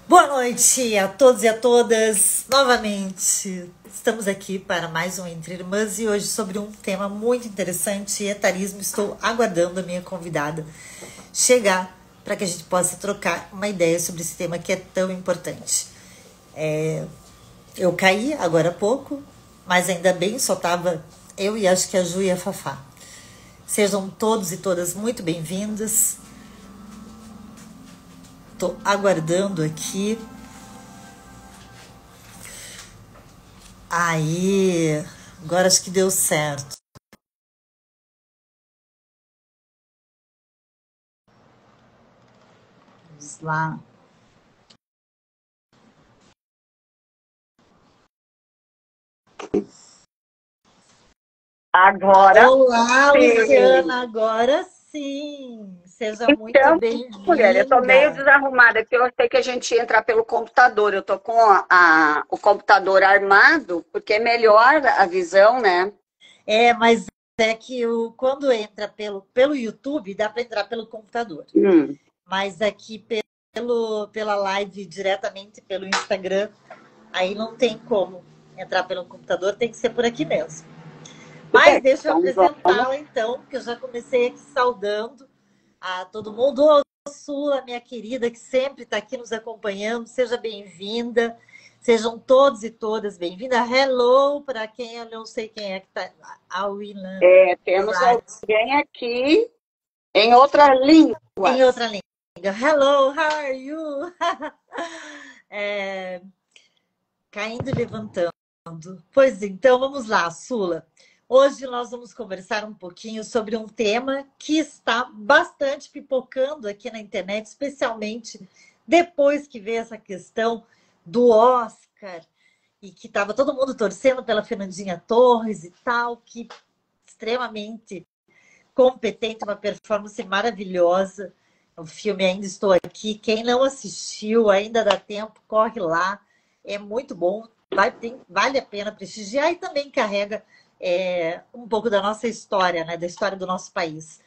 Boa noite a todos e a todas. Novamente, estamos aqui para mais um Entre Irmãs e hoje sobre um tema muito interessante, etarismo. Estou aguardando a minha convidada chegar para que a gente possa trocar uma ideia sobre esse tema que é tão importante. Eu caí agora há pouco, mas ainda bem, só estava eu e acho que a Ju e a Fafá. Sejam todos e todas muito bem-vindas. Estou aguardando aqui. Aí, agora acho que deu certo. Vamos lá. Agora Olá, sim. Luciana, agora sim. Seja muito Então, mulher, eu tô meio bem-vinda. desarrumada aqui. Eu sei que a gente ia entrar pelo computador. Eu tô com o computador armado, porque é melhor a visão, né? Mas é que quando entra pelo YouTube, dá para entrar pelo computador. Mas aqui pela live diretamente pelo Instagram, aí não tem como entrar pelo computador, tem que ser por aqui mesmo. Mas deixa eu apresentá-la então, que eu já comecei aqui saudando a todo mundo. Ô, Sula, minha querida, que sempre está aqui nos acompanhando, seja bem-vinda. Sejam todos e todas bem-vindas. Hello, para quem eu não sei quem é que está. A Willan. Temos alguém aqui em outra língua. Em outra língua. Hello, how are you? Caindo e levantando. Pois então, vamos lá, Sula. Hoje nós vamos conversar um pouquinho sobre um tema que está bastante pipocando aqui na internet, especialmente depois que veio essa questão do Oscar e que estava todo mundo torcendo pela Fernandinha Torres e tal, que extremamente competente, uma performance maravilhosa. O filme Ainda Estou Aqui. Quem não assistiu, ainda dá tempo, corre lá. É muito bom, vale a pena prestigiar e também carrega um pouco da nossa história, né, da história do nosso país.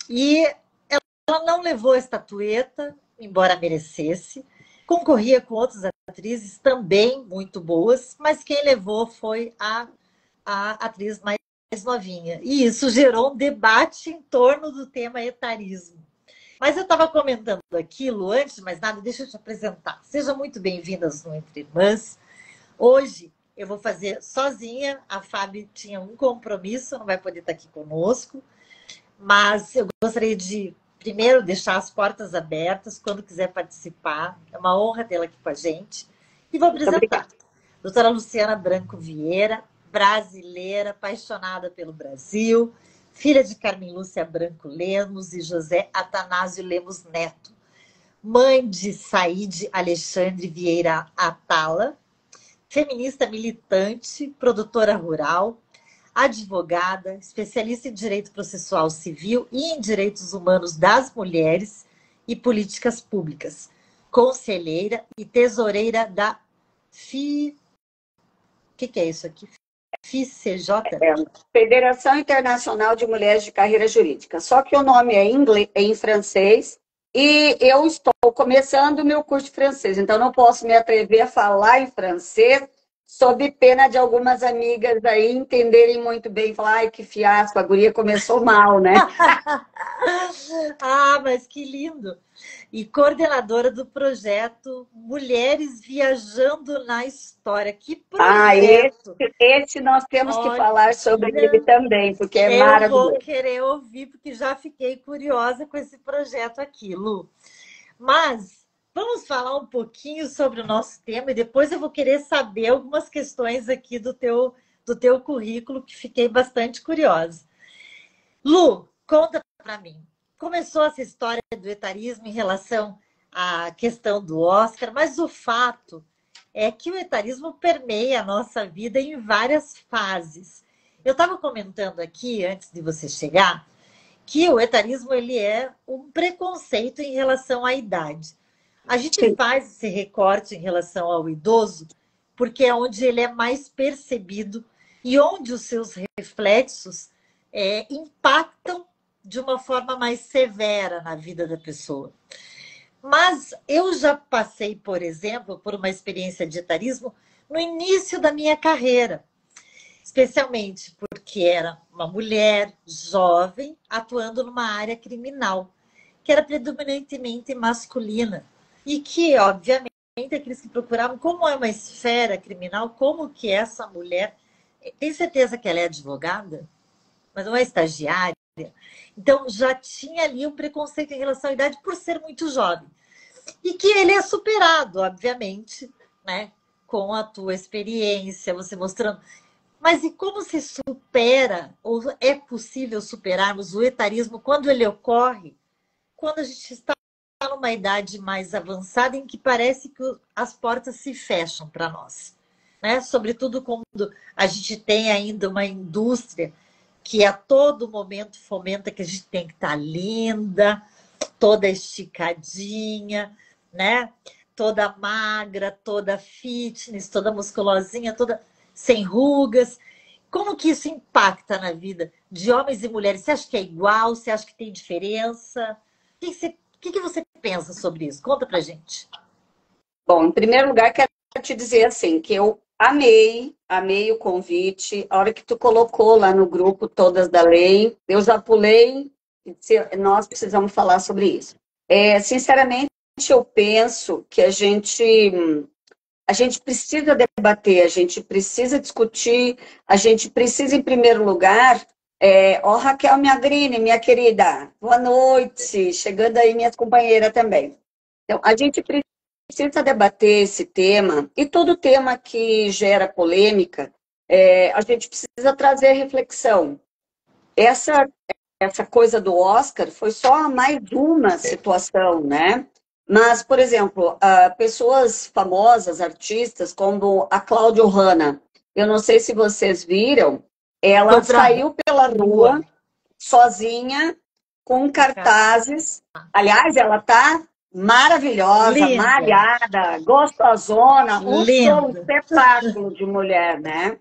E ela não levou a estatueta, embora merecesse. Concorria com outras atrizes também muito boas, mas quem levou foi a atriz mais novinha. E isso gerou um debate em torno do tema etarismo. Mas eu estava comentando aquilo, antes de mais nada, deixa eu te apresentar. Sejam muito bem-vindas no Entre Irmãs. Hoje eu vou fazer sozinha, a Fábio tinha um compromisso, não vai poder estar aqui conosco, mas eu gostaria de, primeiro, deixar as portas abertas, quando quiser participar, é uma honra tê-la aqui com a gente. E vou apresentar. Doutora Luciana Branco Vieira, brasileira, apaixonada pelo Brasil, filha de Carmen Lúcia Branco Lemos e José Atanásio Lemos Neto, mãe de Saíde Alexandre Vieira Atala, feminista militante, produtora rural, advogada, especialista em direito processual civil e em direitos humanos das mulheres e políticas públicas, conselheira e tesoureira da O que é isso aqui? FICJ? Federação Internacional de Mulheres de Carreira Jurídica. Só que o nome é em francês e eu estou começando o meu curso de francês, então não posso me atrever a falar em francês sob pena de algumas amigas aí entenderem muito bem, falar, ai, que fiasco, a guria começou mal, né? Mas que lindo! E coordenadora do projeto Mulheres Viajando na História. Que projeto! Esse nós temos que falar sobre ele também, porque é maravilhoso. Eu vou querer ouvir, porque já fiquei curiosa com esse projeto aqui, Lu. Mas vamos falar um pouquinho sobre o nosso tema e depois eu vou querer saber algumas questões aqui do teu currículo, que fiquei bastante curiosa. Lu, conta para mim. Começou essa história do etarismo em relação à questão do Oscar, mas o fato é que o etarismo permeia a nossa vida em várias fases. Eu estava comentando aqui, antes de você chegar, que o etarismo ele é um preconceito em relação à idade. A gente faz esse recorte em relação ao idoso porque é onde ele é mais percebido e onde os seus reflexos impactam de uma forma mais severa na vida da pessoa. Mas eu já passei, por exemplo, por uma experiência de etarismo no início da minha carreira, especialmente porque era uma mulher jovem atuando numa área criminal, que era predominantemente masculina e que, obviamente, aqueles que procuravam como é uma esfera criminal, como que essa mulher tem certeza que ela é advogada, mas não é estagiária. Então já tinha ali um preconceito em relação à idade por ser muito jovem. E que ele é superado, obviamente, né? Com a tua experiência, você mostrando. Mas e como se supera, ou é possível superarmos o etarismo quando ele ocorre, quando a gente está numa idade mais avançada em que parece que as portas se fecham para nós, né? Sobretudo quando a gente tem ainda uma indústria que a todo momento fomenta que a gente tem que estar linda, toda esticadinha, né? Toda magra, toda fitness, toda musculosinha, toda sem rugas. Como que isso impacta na vida de homens e mulheres? Você acha que é igual? Você acha que tem diferença? O que você pensa sobre isso? Conta pra gente. Bom, em primeiro lugar, quero te dizer assim, que eu amei o convite. A hora que tu colocou lá no grupo Todas da Lei, eu já pulei, nós precisamos falar sobre isso. Sinceramente, eu penso que a gente precisa debater, a gente precisa discutir, a gente precisa, em primeiro lugar, Raquel Miagrini, minha querida, boa noite, chegando aí minhas companheiras também. Então, a gente precisa debater esse tema, e todo tema que gera polêmica, a gente precisa trazer reflexão. Essa coisa do Oscar foi só mais uma situação, né? Mas, por exemplo, pessoas famosas, artistas, como a Cláudia Hanna, eu não sei se vocês viram, ela saiu pela rua sozinha, com cartazes. Aliás, ela está maravilhosa, Linda. malhada, gostosona, um show, espetáculo de mulher, né?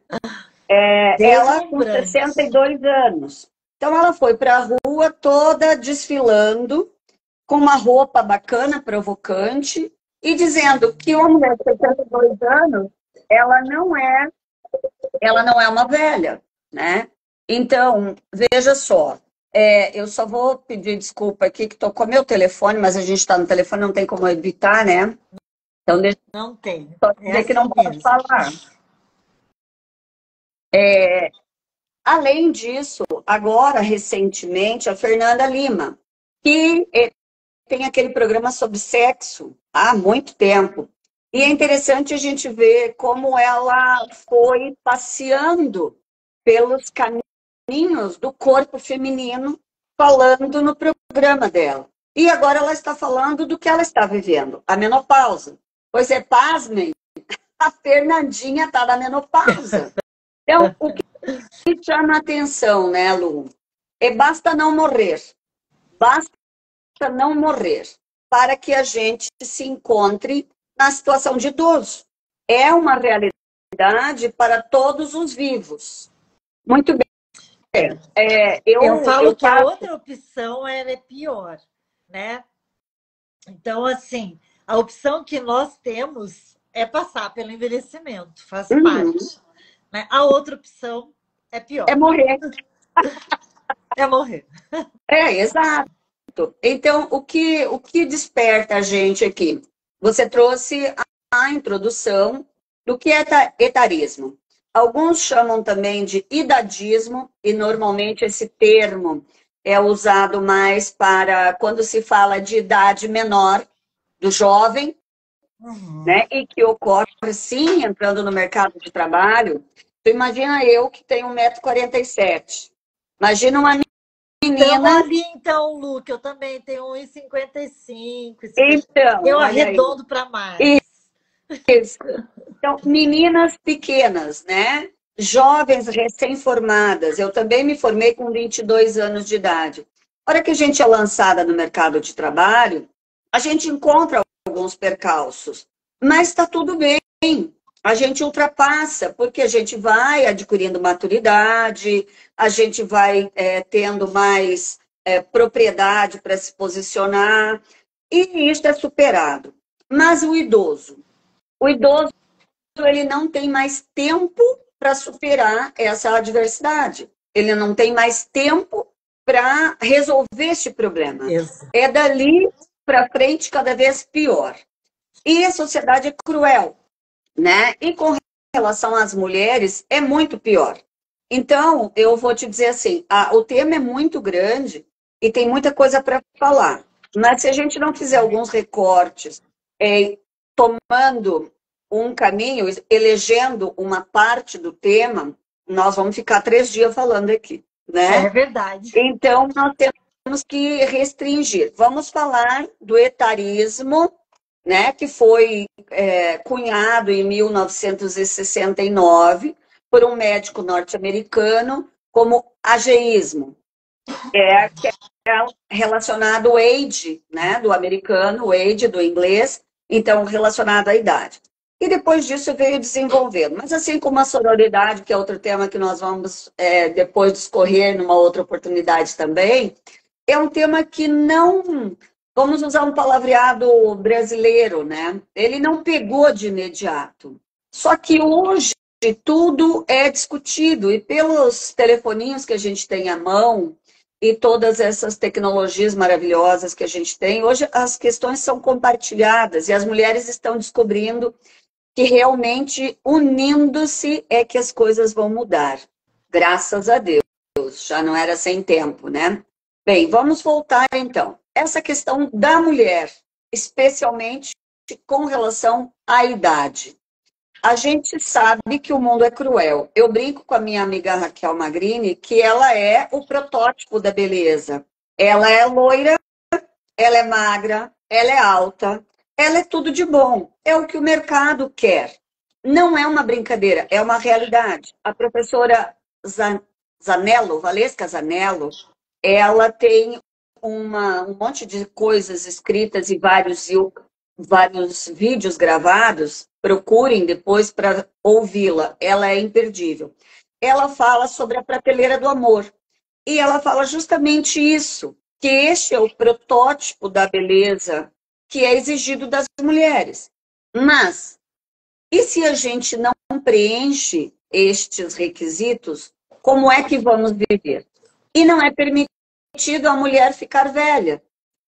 Ela com 62 anos. Então, ela foi para a rua toda desfilando, com uma roupa bacana, provocante, e dizendo que uma mulher de 62 anos, ela não é uma velha, né? Então, veja só, eu só vou pedir desculpa aqui que tocou meu telefone, mas a gente está no telefone, não tem como evitar, né? Então, deixa não tem. Só dizer que não pode falar. Além disso, agora, recentemente, a Fernanda Lima, que tem aquele programa sobre sexo há muito tempo. E é interessante a gente ver como ela foi passeando pelos caminhos do corpo feminino, falando no programa dela. E agora ela está falando do que ela está vivendo, a menopausa. Pois pasmem, a Fernandinha está na menopausa. Então, o que chama a atenção, né, Lu? Basta não morrer. Basta não morrer para que a gente se encontre na situação de idoso. É uma realidade para todos os vivos. Muito bem. Eu falo que a outra opção é pior, né? Então, assim, a opção que nós temos é passar pelo envelhecimento, faz parte. Né? A outra opção é pior. É morrer. É morrer. Exato. Então, o que desperta a gente aqui? Você trouxe a introdução do que é etarismo. Alguns chamam também de idadismo, e normalmente esse termo é usado mais para quando se fala de idade menor do jovem, né? E que ocorre, sim, entrando no mercado de trabalho. Tu imagina eu que tenho 1,47 m. Imagina uma menina... ali, então, Lu, que eu também tenho 1,55 m. Então, eu arredondo para mais. Isso. Então, meninas pequenas, né? Jovens recém-formadas. Eu também me formei com 22 anos de idade. A hora que a gente é lançada no mercado de trabalho, a gente encontra alguns percalços, mas está tudo bem. A gente ultrapassa, porque a gente vai adquirindo maturidade, a gente vai tendo mais propriedade para se posicionar. E isso é superado. Mas o idoso ele não tem mais tempo para superar essa adversidade. Ele não tem mais tempo para resolver este problema. Isso. É dali para frente cada vez pior. E a sociedade é cruel, né? E com relação às mulheres, é muito pior. Então, eu vou te dizer assim, o tema é muito grande e tem muita coisa para falar. Mas se a gente não fizer alguns recortes, tomando um caminho, elegendo uma parte do tema, nós vamos ficar 3 dias falando aqui, né? É verdade. Então, nós temos que restringir. Vamos falar do etarismo, né, que foi cunhado em 1969 por um médico norte-americano como ageísmo, que é relacionado ao age, né, do americano, o age do inglês, então relacionado à idade. E depois disso veio desenvolvendo. Mas assim como a sororidade, que é outro tema que nós vamos depois discorrer numa outra oportunidade também, é um tema que não... Vamos usar um palavreado brasileiro, né? Ele não pegou de imediato. Só que hoje tudo é discutido e pelos telefoninhos que a gente tem à mão e todas essas tecnologias maravilhosas que a gente tem, hoje as questões são compartilhadas e as mulheres estão descobrindo que realmente unindo-se é que as coisas vão mudar. Graças a Deus. Já não era sem tempo, né? Bem, vamos voltar então. Essa questão da mulher, especialmente com relação à idade. A gente sabe que o mundo é cruel. Eu brinco com a minha amiga Raquel Magrini que ela é o protótipo da beleza. Ela é loira, ela é magra, ela é alta, ela é tudo de bom. É o que o mercado quer. Não é uma brincadeira, é uma realidade. A professora Zanello, Valesca Zanello, ela tem um monte de coisas escritas e vários vídeos gravados. Procurem depois para ouvi-la. Ela é imperdível. Ela fala sobre a prateleira do amor. E ela fala justamente isso, que este é o protótipo da beleza que é exigido das mulheres. Mas, e se a gente não preenche estes requisitos, como é que vamos viver? E não é permitido a mulher ficar velha.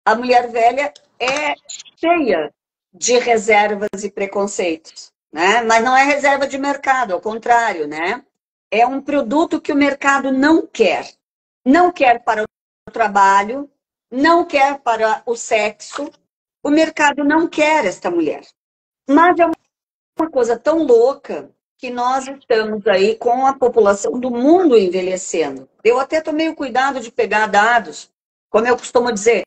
A mulher velha é cheia de reservas e preconceitos, né? Mas não é reserva de mercado, ao contrário, né? É um produto que o mercado não quer. Não quer para o trabalho, não quer para o sexo. O mercado não quer esta mulher. Mas é uma coisa tão louca que nós estamos aí com a população do mundo envelhecendo. Eu até tomei o cuidado de pegar dados, como eu costumo dizer,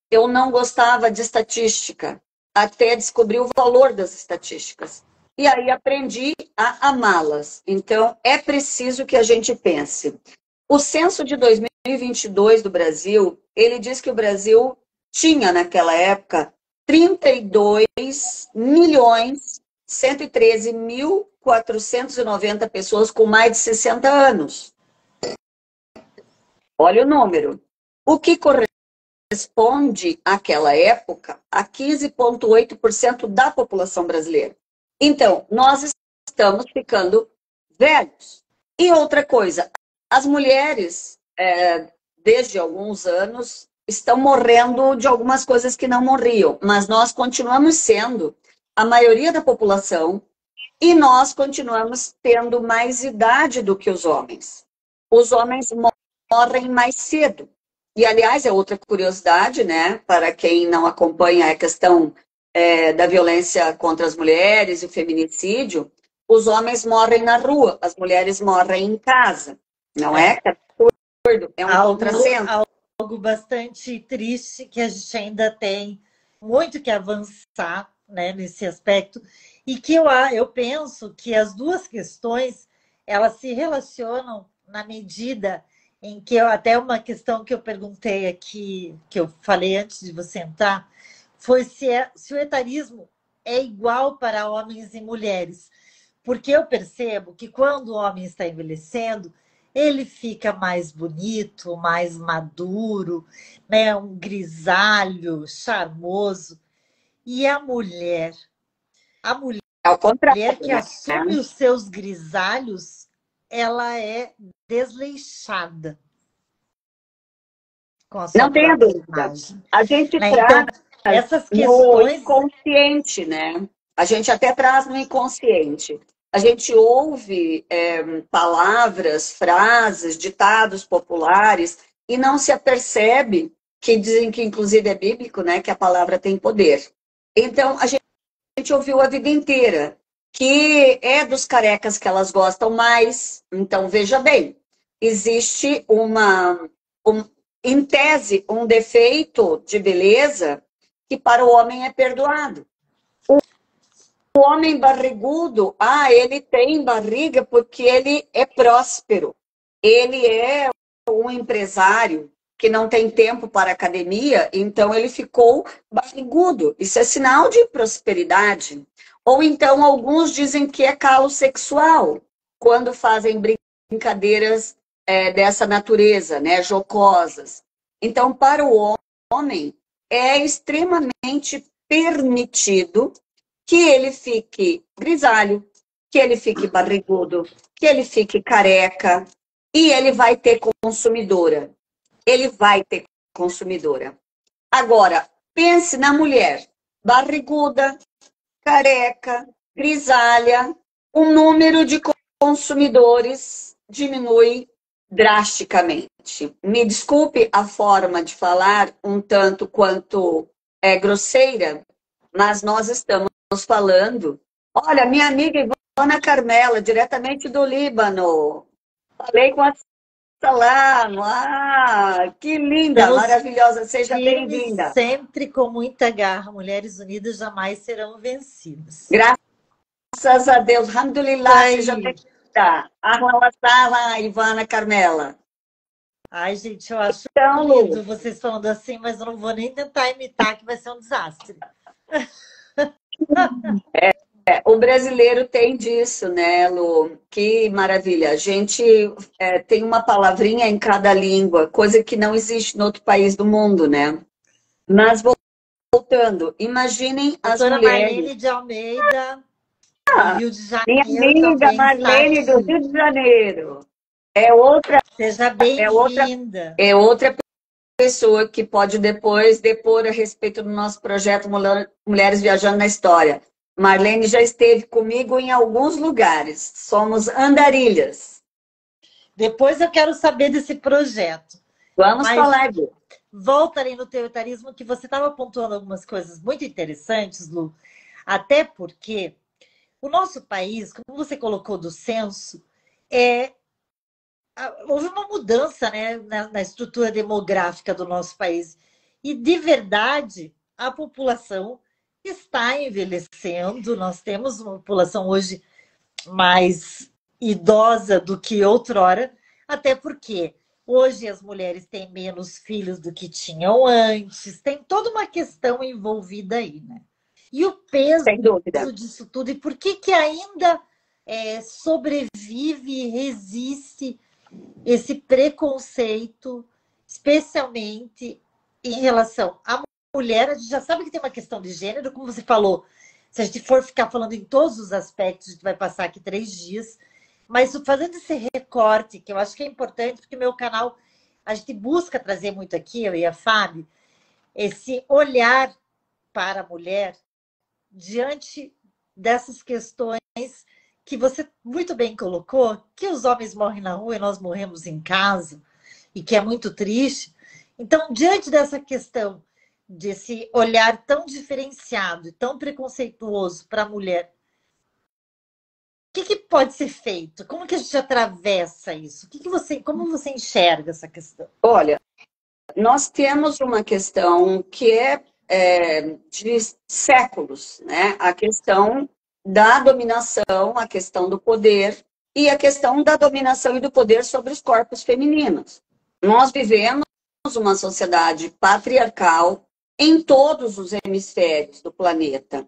eu não gostava de estatística, até descobrir o valor das estatísticas. E aí aprendi a amá-las. Então, é preciso que a gente pense. O censo de 2022 do Brasil, ele diz que o Brasil tinha, naquela época, 32.113.490 pessoas com mais de 60 anos. Olha o número. O que corresponde, àquela época, a 15,8% da população brasileira. Então, nós estamos ficando velhos. E outra coisa, as mulheres, desde alguns anos, estão morrendo de algumas coisas que não morriam, mas nós continuamos sendo a maioria da população e nós continuamos tendo mais idade do que os homens. Os homens morrem mais cedo. E, aliás, é outra curiosidade, né? Para quem não acompanha a questão da violência contra as mulheres e o feminicídio, os homens morrem na rua, as mulheres morrem em casa. Não é? É um algo bastante triste que a gente ainda tem muito que avançar, né, nesse aspecto. E que eu penso que as duas questões elas se relacionam na medida em que até uma questão que eu perguntei aqui, que eu falei antes de você entrar, foi se o etarismo é igual para homens e mulheres. Porque eu percebo que quando o homem está envelhecendo, ele fica mais bonito, mais maduro, né? Um grisalho, charmoso. E a Ao mulher contrário, que né? assume os seus grisalhos, ela é desleixada com a sua Não tenha própria dúvida. imagem, A gente né? traz Então, essas no questões, inconsciente, né? A gente até traz no inconsciente. A gente ouve palavras, frases, ditados populares e não se apercebe que dizem que, inclusive, é bíblico, né? Que a palavra tem poder. Então, a gente ouviu a vida inteira que é dos carecas que elas gostam mais. Então, veja bem, existe um, em tese, um defeito de beleza que para o homem é perdoado. O homem barrigudo, ele tem barriga porque ele é próspero. Ele é um empresário que não tem tempo para academia, então ele ficou barrigudo. Isso é sinal de prosperidade. Ou então alguns dizem que é calo sexual, quando fazem brincadeiras dessa natureza, né, jocosas. Então, para o homem, é extremamente permitido que ele fique grisalho, que ele fique barrigudo, que ele fique careca, e ele vai ter consumidora. Ele vai ter consumidora. Agora, pense na mulher barriguda, careca, grisalha, o número de consumidores diminui drasticamente. Me desculpe a forma de falar um tanto quanto grosseira, mas nós estamos falando. Olha, minha amiga Ivana Carmela, diretamente do Líbano. Falei com a Salamo. Ah, que linda, estamos maravilhosa. Seja firmes bem-vinda. sempre com muita garra. Mulheres unidas jamais serão vencidas. Graças a Deus. Alhamdulillah, seja Ai, bem-vinda. Ahlan wa sahlan, Ivana Carmela. ai, gente, eu acho Então, lindo Lu, vocês falando assim, mas eu não vou nem tentar imitar, que vai ser um desastre. o brasileiro tem disso, né, Lu? Que maravilha. A gente tem uma palavrinha em cada língua, coisa que não existe em outro país do mundo, né? Mas voltando, imaginem as Doutora mulheres. Marlene de Almeida, do Ah, Rio de minha Janeiro, amiga também está Marlene do aqui. Rio de Janeiro. É outra, Seja é outra, bem-vinda. é outra pessoa que pode depois depor a respeito do nosso projeto Mulheres Viajando na História. Marlene já esteve comigo em alguns lugares. Somos andarilhas. Depois eu quero saber desse projeto. Vamos Mas falar, Gu. volta ali no teu etarismo, que você estava pontuando algumas coisas muito interessantes, Lu. Até porque o nosso país, como você colocou do censo, houve uma mudança, né, na estrutura demográfica do nosso país. E, de verdade, a população está envelhecendo. Nós temos uma população hoje mais idosa do que outrora, até porque hoje as mulheres têm menos filhos do que tinham antes, tem toda uma questão envolvida aí, né? E o peso Sem dúvida. disso tudo, e por que que ainda sobrevive e resiste esse preconceito, especialmente em relação à mulher? A gente já sabe que tem uma questão de gênero, como você falou. Se a gente for ficar falando em todos os aspectos, a gente vai passar aqui 3 dias. Mas fazendo esse recorte, que eu acho que é importante, porque meu canal, a gente busca trazer muito aqui, eu e a Fábio, esse olhar para a mulher diante dessas questões que você muito bem colocou, que os homens morrem na rua e nós morremos em casa, e que é muito triste. Então, diante dessa questão, desse olhar tão diferenciado e tão preconceituoso para a mulher, o que pode ser feito? Como que a gente atravessa isso? Como você enxerga essa questão? Olha, nós temos uma questão que de séculos, né? A questão da dominação, a questão do poder e a questão da dominação e do poder sobre os corpos femininos. Nós vivemos uma sociedade patriarcal em todos os hemisférios do planeta.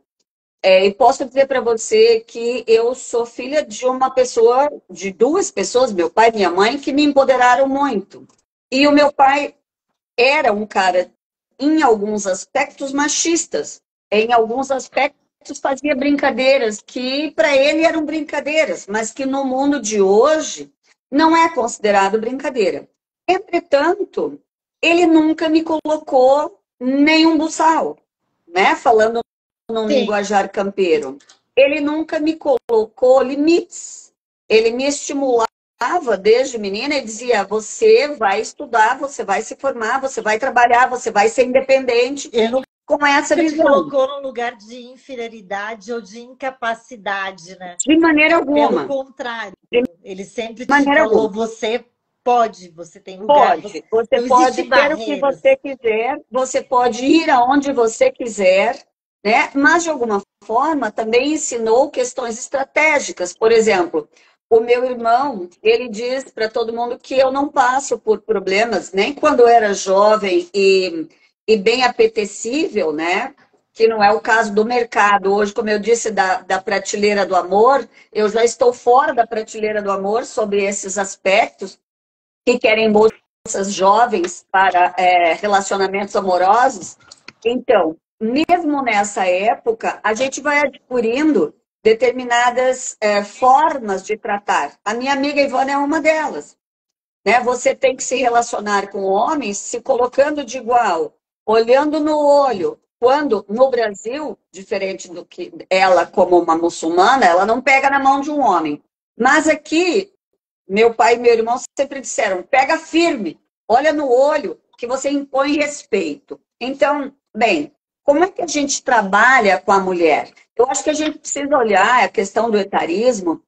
E posso dizer para você que eu sou filha de uma pessoa, de duas pessoas, meu pai e minha mãe, que me empoderaram muito. E o meu pai era um cara, em alguns aspectos, machistas. Em alguns aspectos, fazia brincadeiras que para ele eram brincadeiras, mas que no mundo de hoje não é considerado brincadeira. Entretanto, ele nunca me colocou nenhum buçal, né? Falando num Sim. linguajar campeiro. Ele nunca me colocou limites. Ele me estimulava desde menina e dizia: você vai estudar, você vai se formar, você vai trabalhar, você vai ser independente. Ele Com essa nunca te visão. colocou num lugar de inferioridade ou de incapacidade, né? De maneira Pelo alguma. contrário, De ele sempre te maneira falou: alguma. você pode, você tem lugar, Pode. Você não pode existe ser o que barreiras. você quiser, você pode ir aonde você quiser, né? Mas, de alguma forma, também ensinou questões estratégicas. Por exemplo, o meu irmão, ele diz para todo mundo que eu não passo por problemas, nem quando eu era jovem e bem apetecível, né? Que não é o caso do mercado. Hoje, como eu disse, da prateleira do amor, eu já estou fora da prateleira do amor sobre esses aspectos que querem moças jovens para relacionamentos amorosos. Então, mesmo nessa época, a gente vai adquirindo determinadas formas de tratar. A minha amiga Ivana é uma delas. Né? Você tem que se relacionar com homens se colocando de igual, olhando no olho. Quando, no Brasil, diferente do que ela, como uma muçulmana, ela não pega na mão de um homem. Mas aqui, meu pai e meu irmão sempre disseram: pega firme, olha no olho, que você impõe respeito. Então, bem, como é que a gente trabalha com a mulher? Eu acho que a gente precisa olhar a questão do etarismo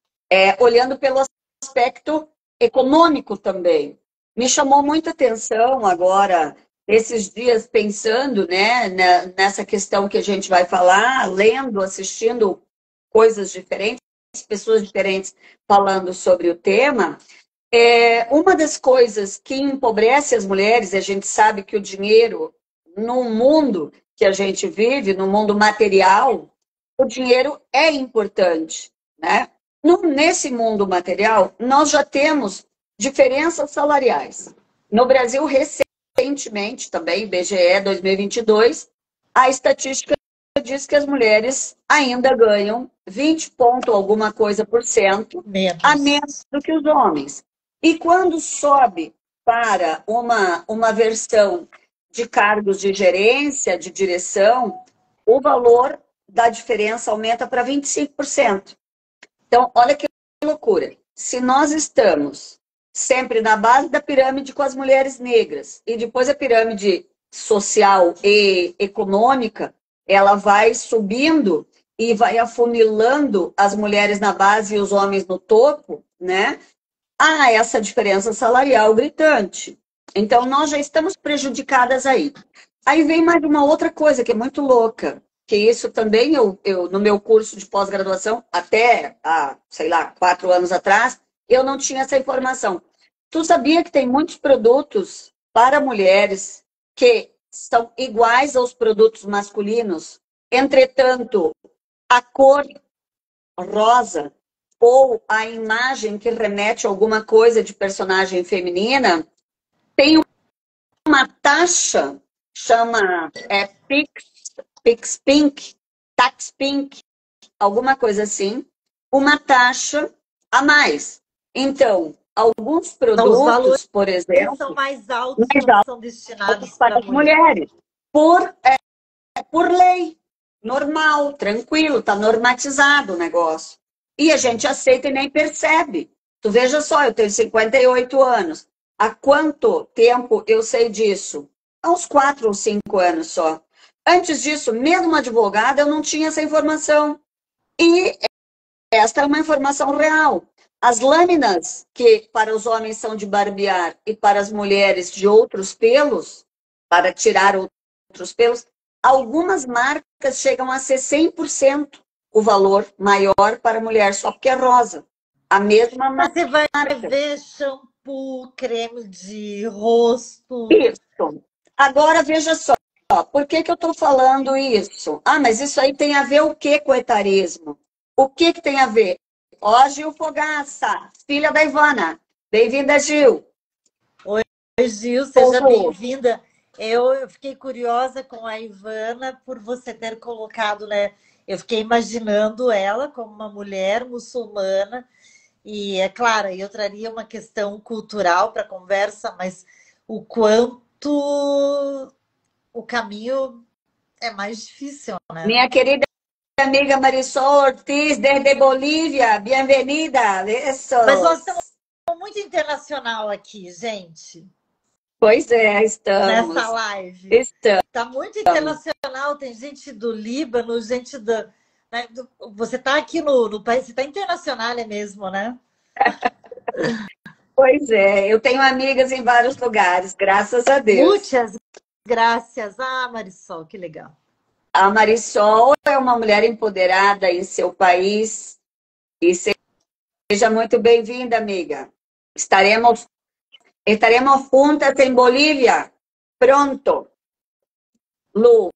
olhando pelo aspecto econômico também. Me chamou muita atenção agora, esses dias, pensando, né, nessa questão que a gente vai falar, lendo, assistindo coisas diferentes, pessoas diferentes falando sobre o tema. Uma das coisas que empobrece as mulheres, e a gente sabe que o dinheiro, no mundo que a gente vive, no mundo material, o dinheiro é importante, né? Nesse mundo material, nós já temos diferenças salariais. No Brasil, recentemente, também, IBGE 2022, a estatística diz que as mulheres ainda ganham 20 ponto alguma coisa por cento a menos do que os homens. E quando sobe para uma versão de cargos de gerência, de direção, o valor da diferença aumenta para 25%. Então, olha que loucura. Se nós estamos sempre na base da pirâmide com as mulheres negras e depois a pirâmide social e econômica, ela vai subindo e vai afunilando as mulheres na base e os homens no topo, né? Há essa diferença salarial gritante. Então, nós já estamos prejudicadas aí. Aí vem mais uma outra coisa que é muito louca, que isso também eu no meu curso de pós-graduação, até há, sei lá, 4 anos atrás, eu não tinha essa informação. Tu sabia que tem muitos produtos para mulheres que são iguais aos produtos masculinos? Entretanto, a cor rosa ou a imagem que remete a alguma coisa de personagem feminina tem uma taxa, chama Pix Pink, Tax Pink, alguma coisa assim, uma taxa a mais. Então, alguns Os valores produtos, por exemplo, são mais altos mais quando são altos destinados para para as mulher. mulheres, por lei, normal, tranquilo, está normatizado o negócio. E a gente aceita e nem percebe. Tu veja só, eu tenho 58 anos. Há quanto tempo eu sei disso? Há uns 4 ou 5 anos só. Antes disso, mesmo uma advogada, eu não tinha essa informação. E esta é uma informação real. As lâminas, que para os homens são de barbear e para as mulheres de outros pelos, para tirar outros pelos, algumas marcas chegam a ser 100% o valor maior para a mulher, só porque é rosa. A mesma Mas você vai marca. ver shampoo, creme de rosto. Isso. Agora, veja só. por que eu estou falando isso? Ah, mas isso aí tem a ver o que com o etarismo? O que tem a ver? Ó, Gil Fogaça, filha da Ivana. Bem-vinda, Gil. Oi, Gil, seja bem-vinda. Eu fiquei curiosa com a Ivana por você ter colocado, né? Eu fiquei imaginando ela como uma mulher muçulmana, e é claro, eu traria uma questão cultural para a conversa, mas o quanto o caminho é mais difícil, né? Minha querida amiga Marisol Ortiz, desde Bolívia, bem-vinda. Mas nós estamos muito internacional aqui, gente. Pois é, estamos. Nessa live. Estamos. Tá muito internacional, tem gente do Líbano, gente do. Né, você está aqui no país, você está internacional é mesmo, né? Pois é, eu tenho amigas em vários lugares, graças a Deus. Muitas graças. Ah, Marisol, que legal. A Marisol é uma mulher empoderada em seu país e seja muito bem-vinda, amiga. Estaremos juntas em Bolívia. Pronto. Lu,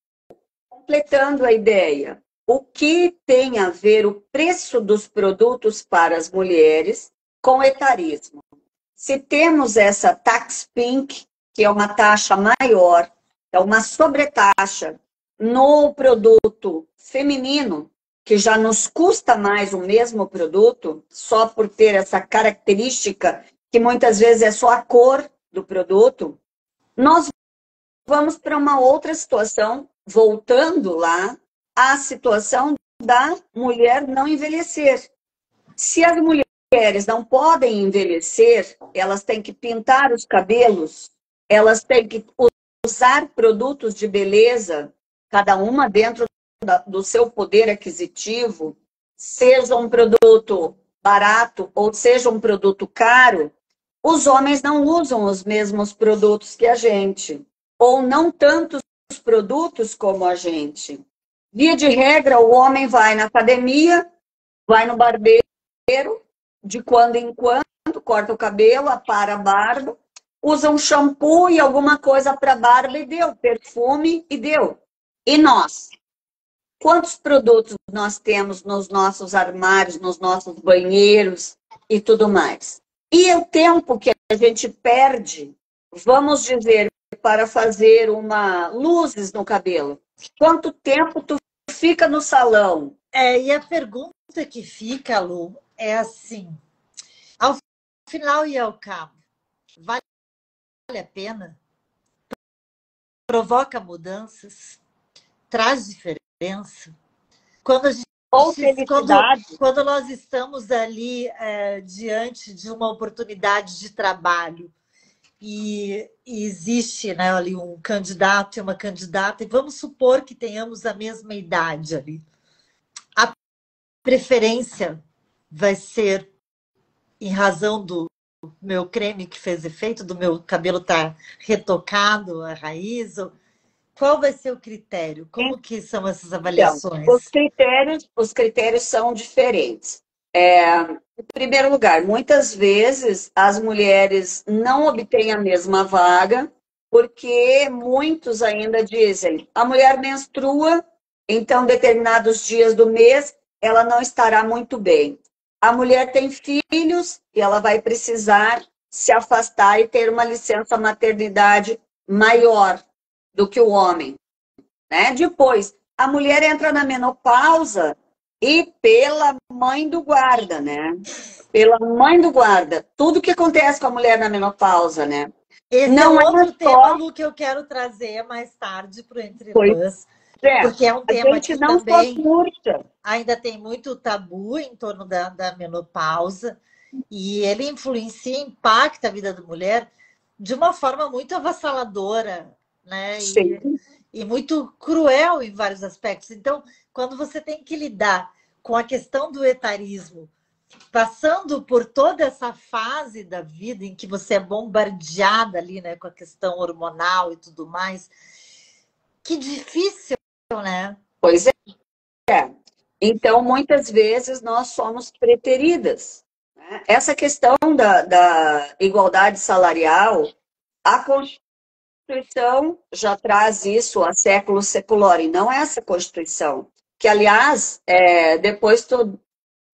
completando a ideia, o que tem a ver o preço dos produtos para as mulheres com o etarismo? Se temos essa tax pink, que é uma taxa maior, é uma sobretaxa no produto feminino, que já nos custa mais o mesmo produto, só por ter essa característica, que muitas vezes é só a cor do produto, nós vamos para uma outra situação, voltando lá à situação da mulher não envelhecer. Se as mulheres não podem envelhecer, elas têm que pintar os cabelos, elas têm que usar produtos de beleza, cada uma dentro do seu poder aquisitivo, seja um produto barato ou seja um produto caro, os homens não usam os mesmos produtos que a gente, ou não tantos produtos como a gente. Via de regra, o homem vai na academia, vai no barbeiro, de quando em quando, corta o cabelo, apara a barba, usa um shampoo e alguma coisa para barba e deu, perfume e deu. E nós? Quantos produtos nós temos nos nossos armários, nos nossos banheiros e tudo mais? E o tempo que a gente perde, vamos dizer, para fazer uma luzes no cabelo. Quanto tempo tu fica no salão? E a pergunta que fica, Lu, é assim: ao final e ao cabo, vale a pena? Provoca mudanças? Traz diferença? Quando a gente Ou felicidade. Quando nós estamos ali diante de uma oportunidade de trabalho e existe, né, ali um candidato e uma candidata, e vamos supor que tenhamos a mesma idade ali. A preferência vai ser em razão do meu creme que fez efeito, do meu cabelo estar retocado, a raiz? Qual vai ser o critério? Como que são essas avaliações? Então, os critérios são diferentes. Em primeiro lugar, muitas vezes as mulheres não obtêm a mesma vaga, porque muitos ainda dizem, a mulher menstrua, então determinados dias do mês ela não estará muito bem. A mulher tem filhos e ela vai precisar se afastar e ter uma licença maternidade maior do que o homem, né? Depois, a mulher entra na menopausa e pela mãe do guarda, né? Pela mãe do guarda. Tudo que acontece com a mulher na menopausa, né? Esse não é outro tema, Lu, que eu quero trazer mais tarde para o Entre Nós. Porque é um tema que também ainda tem muito tabu em torno da menopausa. E ele influencia, impacta a vida da mulher de uma forma muito avassaladora, né? E muito cruel em vários aspectos. Então, quando você tem que lidar com a questão do etarismo, passando por toda essa fase da vida em que você é bombardeada ali, né, com a questão hormonal e tudo mais, que difícil, né? Pois é. Então, muitas vezes, nós somos preteridas. Essa questão da igualdade salarial, Constituição já traz isso há séculos seculori, não essa Constituição. Que, aliás, depois tu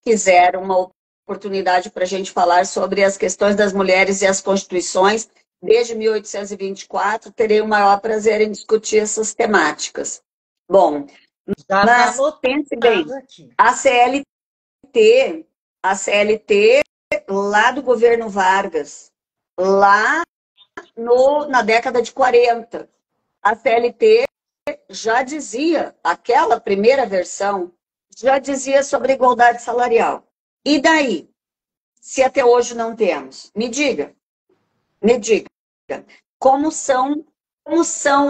quiser uma oportunidade para a gente falar sobre as questões das mulheres e as constituições, desde 1824, terei o maior prazer em discutir essas temáticas. Bom, Já mas pense bem, aqui. a CLT lá do governo Vargas, lá na década de 40, a CLT já dizia, aquela primeira versão, já dizia sobre igualdade salarial. E daí? Se até hoje não temos? Me diga, como são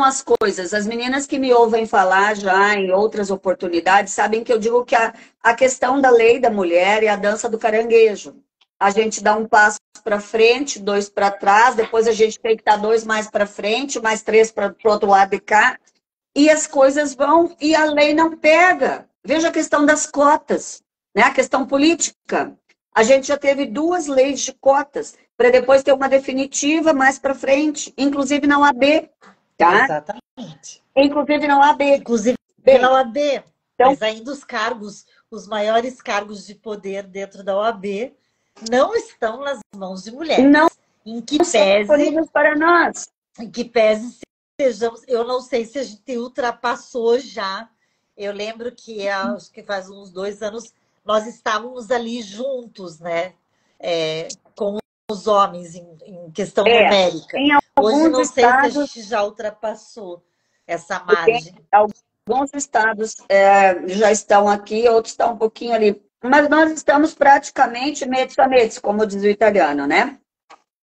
as coisas? As meninas que me ouvem falar já em outras oportunidades sabem que eu digo que a questão da lei da mulher é a dança do caranguejo. A gente dá um passo para frente, 2 para trás, depois a gente tem que dar 2 mais para frente, mais 3 para o outro lado de cá, e as coisas vão e a lei não pega. Veja a questão das cotas, né? A questão política. A gente já teve 2 leis de cotas, para depois ter uma definitiva mais para frente, inclusive na OAB, tá? Exatamente. Inclusive na OAB. Inclusive na OAB. Então, mas ainda os maiores cargos de poder dentro da OAB não estão nas mãos de mulheres. Não em que pese para nós. Em que pese sejamos, eu não sei se a gente ultrapassou já. Eu lembro que acho que faz uns 2 anos nós estávamos ali juntos, né? Com os homens em questão numérica. Hoje não sei se a gente já ultrapassou essa margem. Alguns estados já estão aqui, outros estão um pouquinho ali. Mas nós estamos praticamente medio a medio, como diz o italiano, né?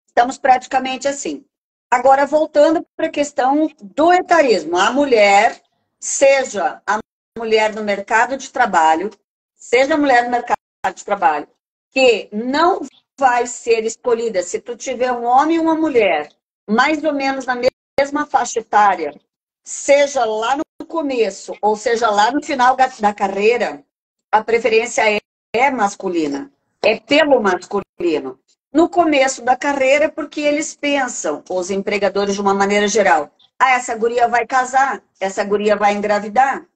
Estamos praticamente assim. Agora, voltando para a questão do etarismo. A mulher, seja a mulher no mercado de trabalho, seja a mulher no mercado de trabalho, que não vai ser escolhida se tu tiver um homem e uma mulher, mais ou menos na mesma faixa etária, seja lá no começo ou seja lá no final da carreira, a preferência é masculina, é pelo masculino. No começo da carreira, porque eles pensam, os empregadores de uma maneira geral, essa guria vai casar, essa guria vai engravidar,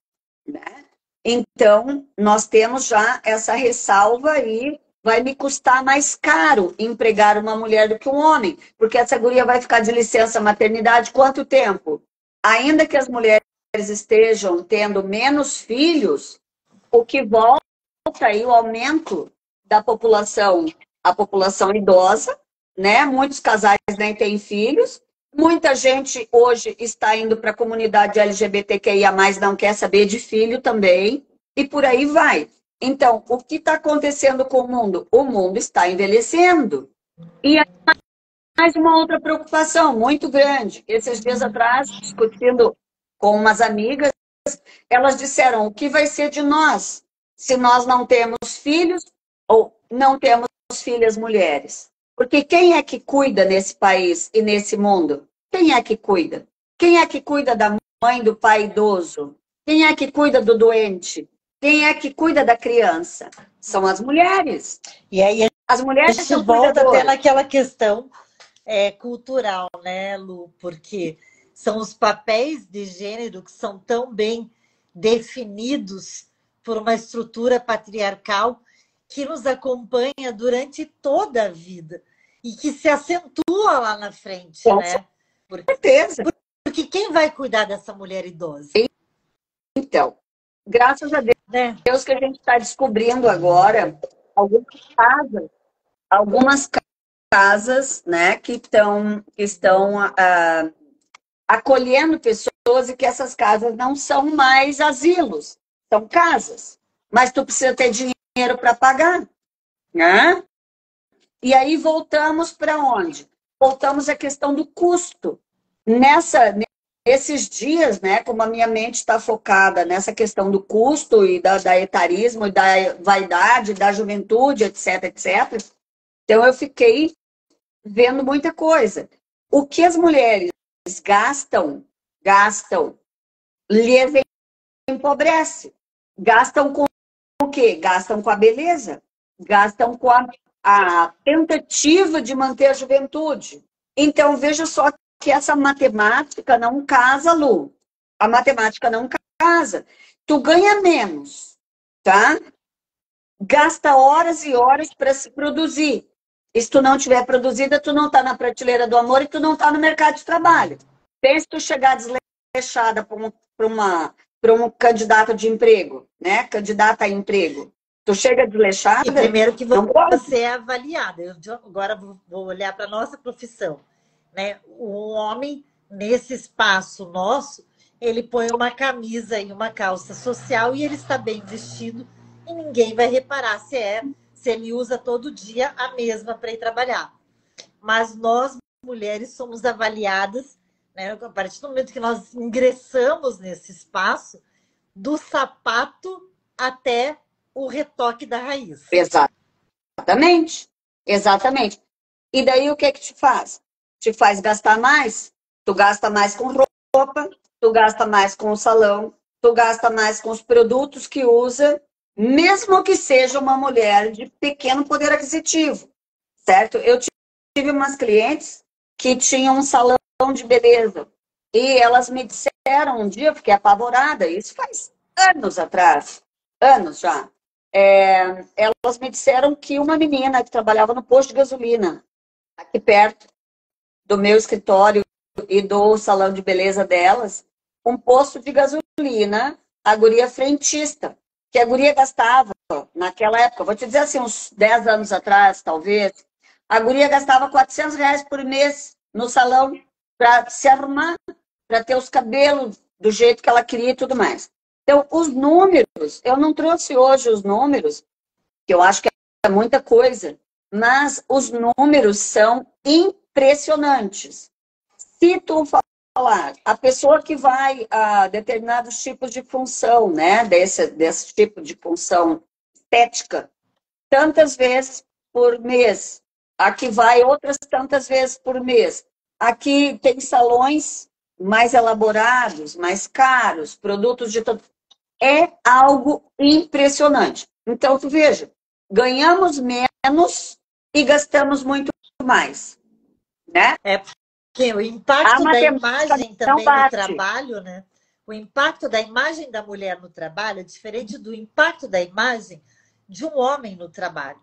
né? Então, nós temos já essa ressalva e vai me custar mais caro empregar uma mulher do que um homem, porque essa guria vai ficar de licença maternidade quanto tempo? Ainda que as mulheres estejam tendo menos filhos, o que volta aí o aumento da população, a população idosa, né? Muitos casais nem têm filhos, muita gente hoje está indo para a comunidade LGBTQIA+, não quer saber de filho também, e por aí vai. Então, o que está acontecendo com o mundo? O mundo está envelhecendo. E mais uma outra preocupação muito grande. Esses dias atrás, discutindo com umas amigas, elas disseram, o que vai ser de nós se nós não temos filhos ou não temos filhas mulheres? Porque quem é que cuida nesse país e nesse mundo? Quem é que cuida? Quem é que cuida da mãe, do pai idoso? Quem é que cuida do doente? Quem é que cuida da criança? São as mulheres. E aí as mulheres são volta até naquela questão cultural, né, Lu? Porque são os papéis de gênero que são tão bem definidos por uma estrutura patriarcal que nos acompanha durante toda a vida e que se acentua lá na frente, com né? Com certeza. Porque quem vai cuidar dessa mulher idosa? Então, graças a Deus, né? Que a gente está descobrindo agora algumas casas, né, que estão acolhendo pessoas e que essas casas não são mais asilos, são casas. Mas tu precisa ter dinheiro para pagar, né? E aí voltamos para onde? Voltamos à questão do custo. Nesses dias, né, como a minha mente está focada nessa questão do custo e da etarismo, e da vaidade, da juventude, etc, etc. Então eu fiquei vendo muita coisa. O que as mulheres gastam, lhes empobrece. Gastam com o quê? Gastam com a beleza. Gastam com a tentativa de manter a juventude. Então, veja só que essa matemática não casa, Lu. A matemática não casa. Tu ganha menos, tá? Gasta horas e horas para se produzir. E se tu não tiver produzida, tu não tá na prateleira do amor e tu não tá no mercado de trabalho. Pensa se tu chegar desleixada para um candidato de emprego, né? Candidata a emprego. Tu chega desleixada... E primeiro que não pode. você é avaliada. Eu agora vou olhar para a nossa profissão. Né? O homem, nesse espaço nosso, ele põe uma camisa e uma calça social e ele está bem vestido e ninguém vai reparar se ele usa todo dia a mesma para ir trabalhar. Mas nós, mulheres, somos avaliadas, né? A partir do momento que nós ingressamos nesse espaço, do sapato até o retoque da raiz. Exatamente. Exatamente. E daí o que te faz? Te faz gastar mais? Tu gasta mais com roupa, tu gasta mais com o salão, tu gasta mais com os produtos que usa, mesmo que seja uma mulher de pequeno poder aquisitivo, certo? Eu tive umas clientes que tinham um salão de beleza e elas me disseram um dia, eu fiquei apavorada, isso faz anos atrás, anos já. Elas me disseram que uma menina que trabalhava no posto de gasolina, aqui perto do meu escritório e do salão de beleza delas, um posto de gasolina, a guria frentista, que a guria gastava naquela época, vou te dizer assim, uns 10 anos atrás, talvez, a guria gastava R$400 por mês no salão para se arrumar, para ter os cabelos do jeito que ela queria e tudo mais. Então, os números, eu não trouxe hoje os números, que eu acho que é muita coisa, mas os números são impressionantes. Se tu falar, a pessoa que vai a determinados tipos de função, né, desse tipo de função estética, tantas vezes por mês, aqui vai outras tantas vezes por mês. Aqui tem salões mais elaborados, mais caros, produtos de todo... É algo impressionante. Então, tu veja, ganhamos menos e gastamos muito mais, né? Porque o impacto da imagem também no trabalho, né? O impacto da imagem da mulher no trabalho é diferente do impacto da imagem de um homem no trabalho.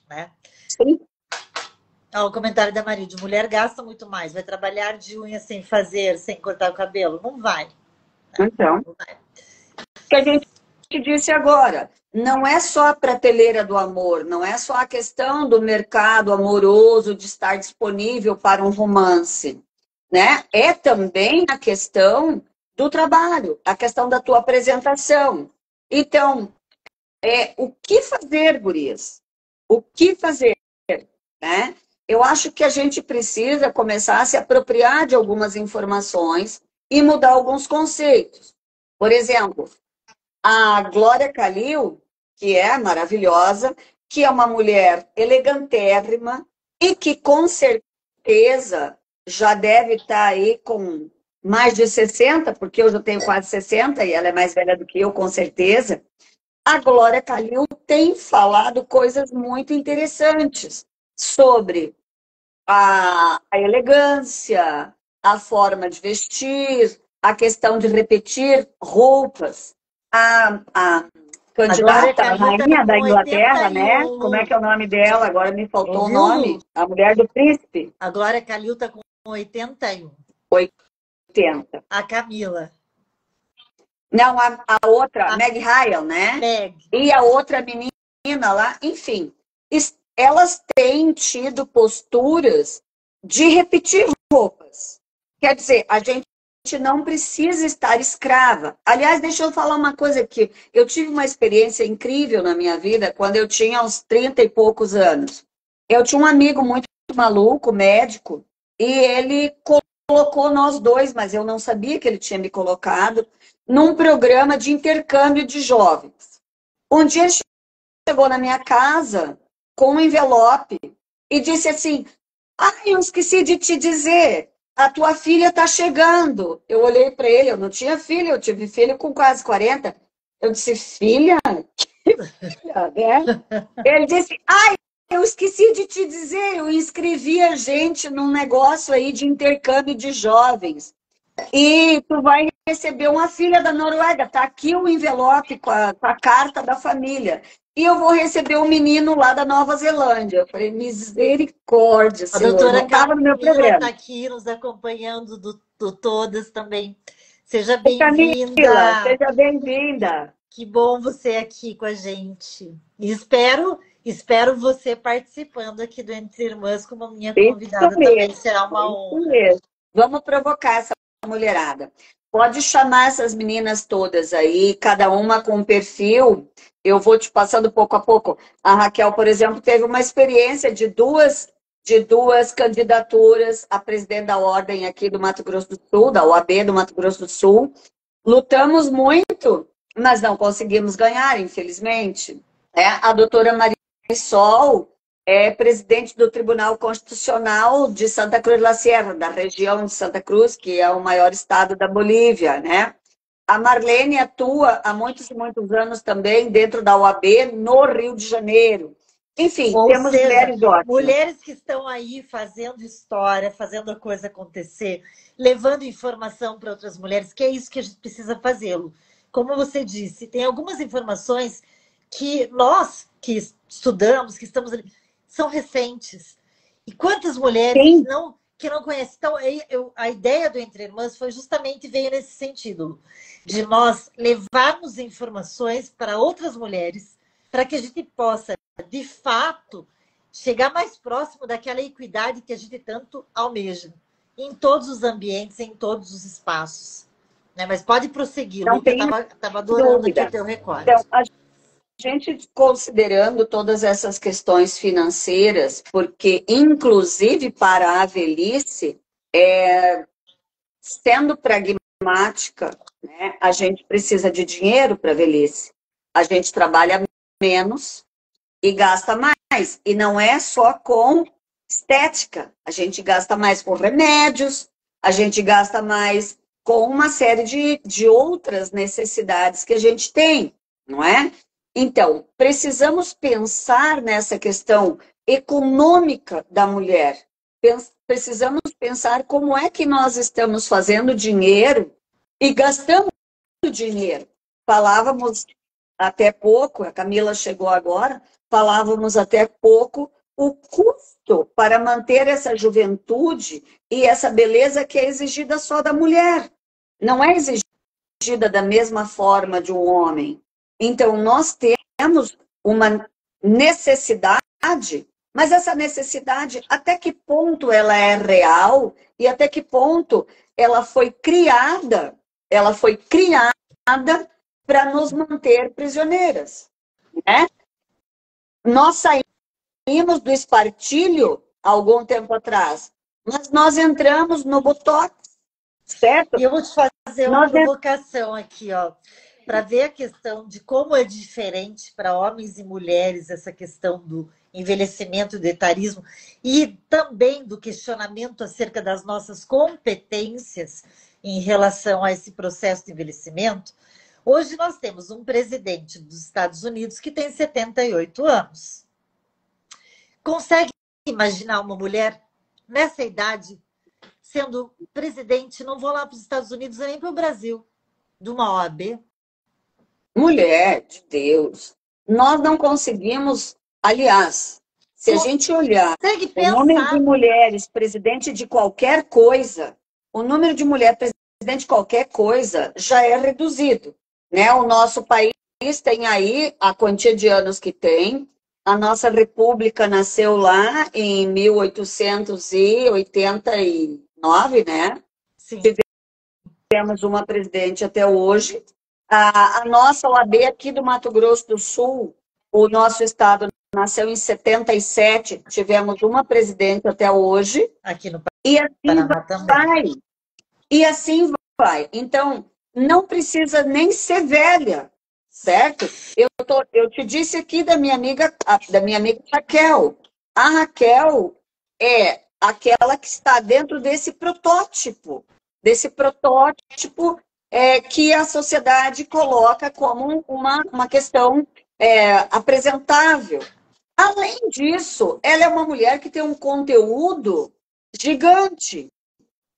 Né? Sim. O comentário da Maria, de mulher gasta muito mais, vai trabalhar de unha sem fazer, sem cortar o cabelo? Não vai. Então, o que a gente disse agora, não é só a prateleira do amor, não é só a questão do mercado amoroso, de estar disponível para um romance, né? É também a questão do trabalho, a questão da tua apresentação. Então, o que fazer, gurias? O que fazer, né? Eu acho que a gente precisa começar a se apropriar de algumas informações e mudar alguns conceitos. Por exemplo, a Glória Calil, que é maravilhosa, que é uma mulher elegantérrima e que com certeza já deve estar aí com mais de 60, porque eu já tenho quase 60 e ela é mais velha do que eu, com certeza. A Glória Calil tem falado coisas muito interessantes sobre a elegância, a forma de vestir, a questão de repetir roupas. A candidata, a rainha da Inglaterra, né? Como é que é o nome dela? Agora me faltou o nome. A mulher do príncipe. A Glória Calil está com 81. 80. A Camila. Não, a outra, Meg Ryan, né? Meg. E a outra menina lá, enfim. Elas têm tido posturas de repetir roupas. Quer dizer, a gente não precisa estar escrava. Aliás, deixa eu falar uma coisa aqui. Eu tive uma experiência incrível na minha vida quando eu tinha uns 30 e poucos anos. Eu tinha um amigo muito maluco, médico, e ele colocou nós dois, mas eu não sabia que ele tinha me colocado, num programa de intercâmbio de jovens. Um dia ele chegou na minha casa com um envelope e disse assim: eu esqueci de te dizer, a tua filha está chegando. Eu olhei para ele, eu não tinha filho, eu tive filho com quase 40. Eu disse: filha? Que filha, né? Ele disse: eu esqueci de te dizer, eu inscrevi a gente num negócio aí de intercâmbio de jovens. E tu vai receber uma filha da Noruega. Tá aqui o envelope com a carta da família. E eu vou receber um menino lá da Nova Zelândia. Eu falei, misericórdia, A Senhor, não doutora estava no meu Camila está programa. aqui nos acompanhando do Todas também. Seja Camila, bem-vinda. seja bem-vinda. Que bom você aqui com a gente. E espero você participando aqui do Entre Irmãs como minha Isso convidada também. mesmo, Será uma isso honra. mesmo. Vamos provocar essa mulherada. Pode chamar essas meninas todas aí, cada uma com um perfil. Eu vou te passando pouco a pouco. A Raquel, por exemplo, teve uma experiência de duas candidaturas a presidente da ordem aqui do Mato Grosso do Sul, da OAB do Mato Grosso do Sul. Lutamos muito, mas não conseguimos ganhar, infelizmente. A doutora Marisol é presidente do Tribunal Constitucional de Santa Cruz de la Sierra, da região de Santa Cruz, que é o maior estado da Bolívia, né? A Marlene atua há muitos e muitos anos também dentro da OAB no Rio de Janeiro. Enfim, Ou temos seja, mulheres ótimas. mulheres que estão aí fazendo história, fazendo a coisa acontecer, levando informação para outras mulheres, que é isso que a gente precisa fazê-lo. Como você disse, tem algumas informações que nós que estudamos, que estamos ali, são recentes. E quantas mulheres Sim, que não conhecem? Então, a ideia do Entre Irmãs foi justamente veio nesse sentido, de nós levarmos informações para outras mulheres, para que a gente possa, de fato, chegar mais próximo daquela equidade que a gente tanto almeja, em todos os ambientes, em todos os espaços. Né? Mas pode prosseguir, não Lu, que eu tenho estava adorando aqui o dúvida. teu recorte. Então, a gente considerando todas essas questões financeiras, porque inclusive para a velhice, sendo pragmática, né, a gente precisa de dinheiro para a velhice. A gente trabalha menos e gasta mais. E não é só com estética. A gente gasta mais com remédios, a gente gasta mais com uma série de outras necessidades que a gente tem, não é? Então, precisamos pensar nessa questão econômica da mulher. Precisamos pensar como é que nós estamos fazendo dinheiro e gastando dinheiro. Falávamos até pouco, a Camila chegou agora, falávamos até pouco o custo para manter essa juventude e essa beleza que é exigida só da mulher. Não é exigida da mesma forma de um homem. Então, nós temos uma necessidade, mas essa necessidade, até que ponto ela é real e até que ponto ela foi criada para nos manter prisioneiras, né? Nós saímos do espartilho há algum tempo atrás, mas nós entramos no Botox, certo? E eu vou te fazer uma provocação aqui, ó, para ver a questão de como é diferente para homens e mulheres essa questão do envelhecimento e do etarismo e também do questionamento acerca das nossas competências em relação a esse processo de envelhecimento. Hoje nós temos um presidente dos Estados Unidos que tem 78 anos. Consegue imaginar uma mulher nessa idade sendo presidente, não vou lá para os Estados Unidos nem para o Brasil, de uma OAB? Mulher de Deus, nós não conseguimos, aliás, se a gente olhar o número de mulheres presidente de qualquer coisa, o número de mulheres presidente de qualquer coisa já é reduzido, né? O nosso país tem aí a quantia de anos que tem. A nossa república nasceu lá em 1889, né? Sim. Tivemos uma presidente até hoje. A nossa OAB aqui do Mato Grosso do Sul, o nosso estado nasceu em 77, tivemos uma presidente até hoje. Aqui no e assim Paraná também. E assim vai. Então, não precisa nem ser velha, certo? Eu te disse aqui da minha amiga Raquel. A Raquel é aquela que está dentro desse protótipo que a sociedade coloca como uma questão apresentável. Além disso, ela é uma mulher que tem um conteúdo gigante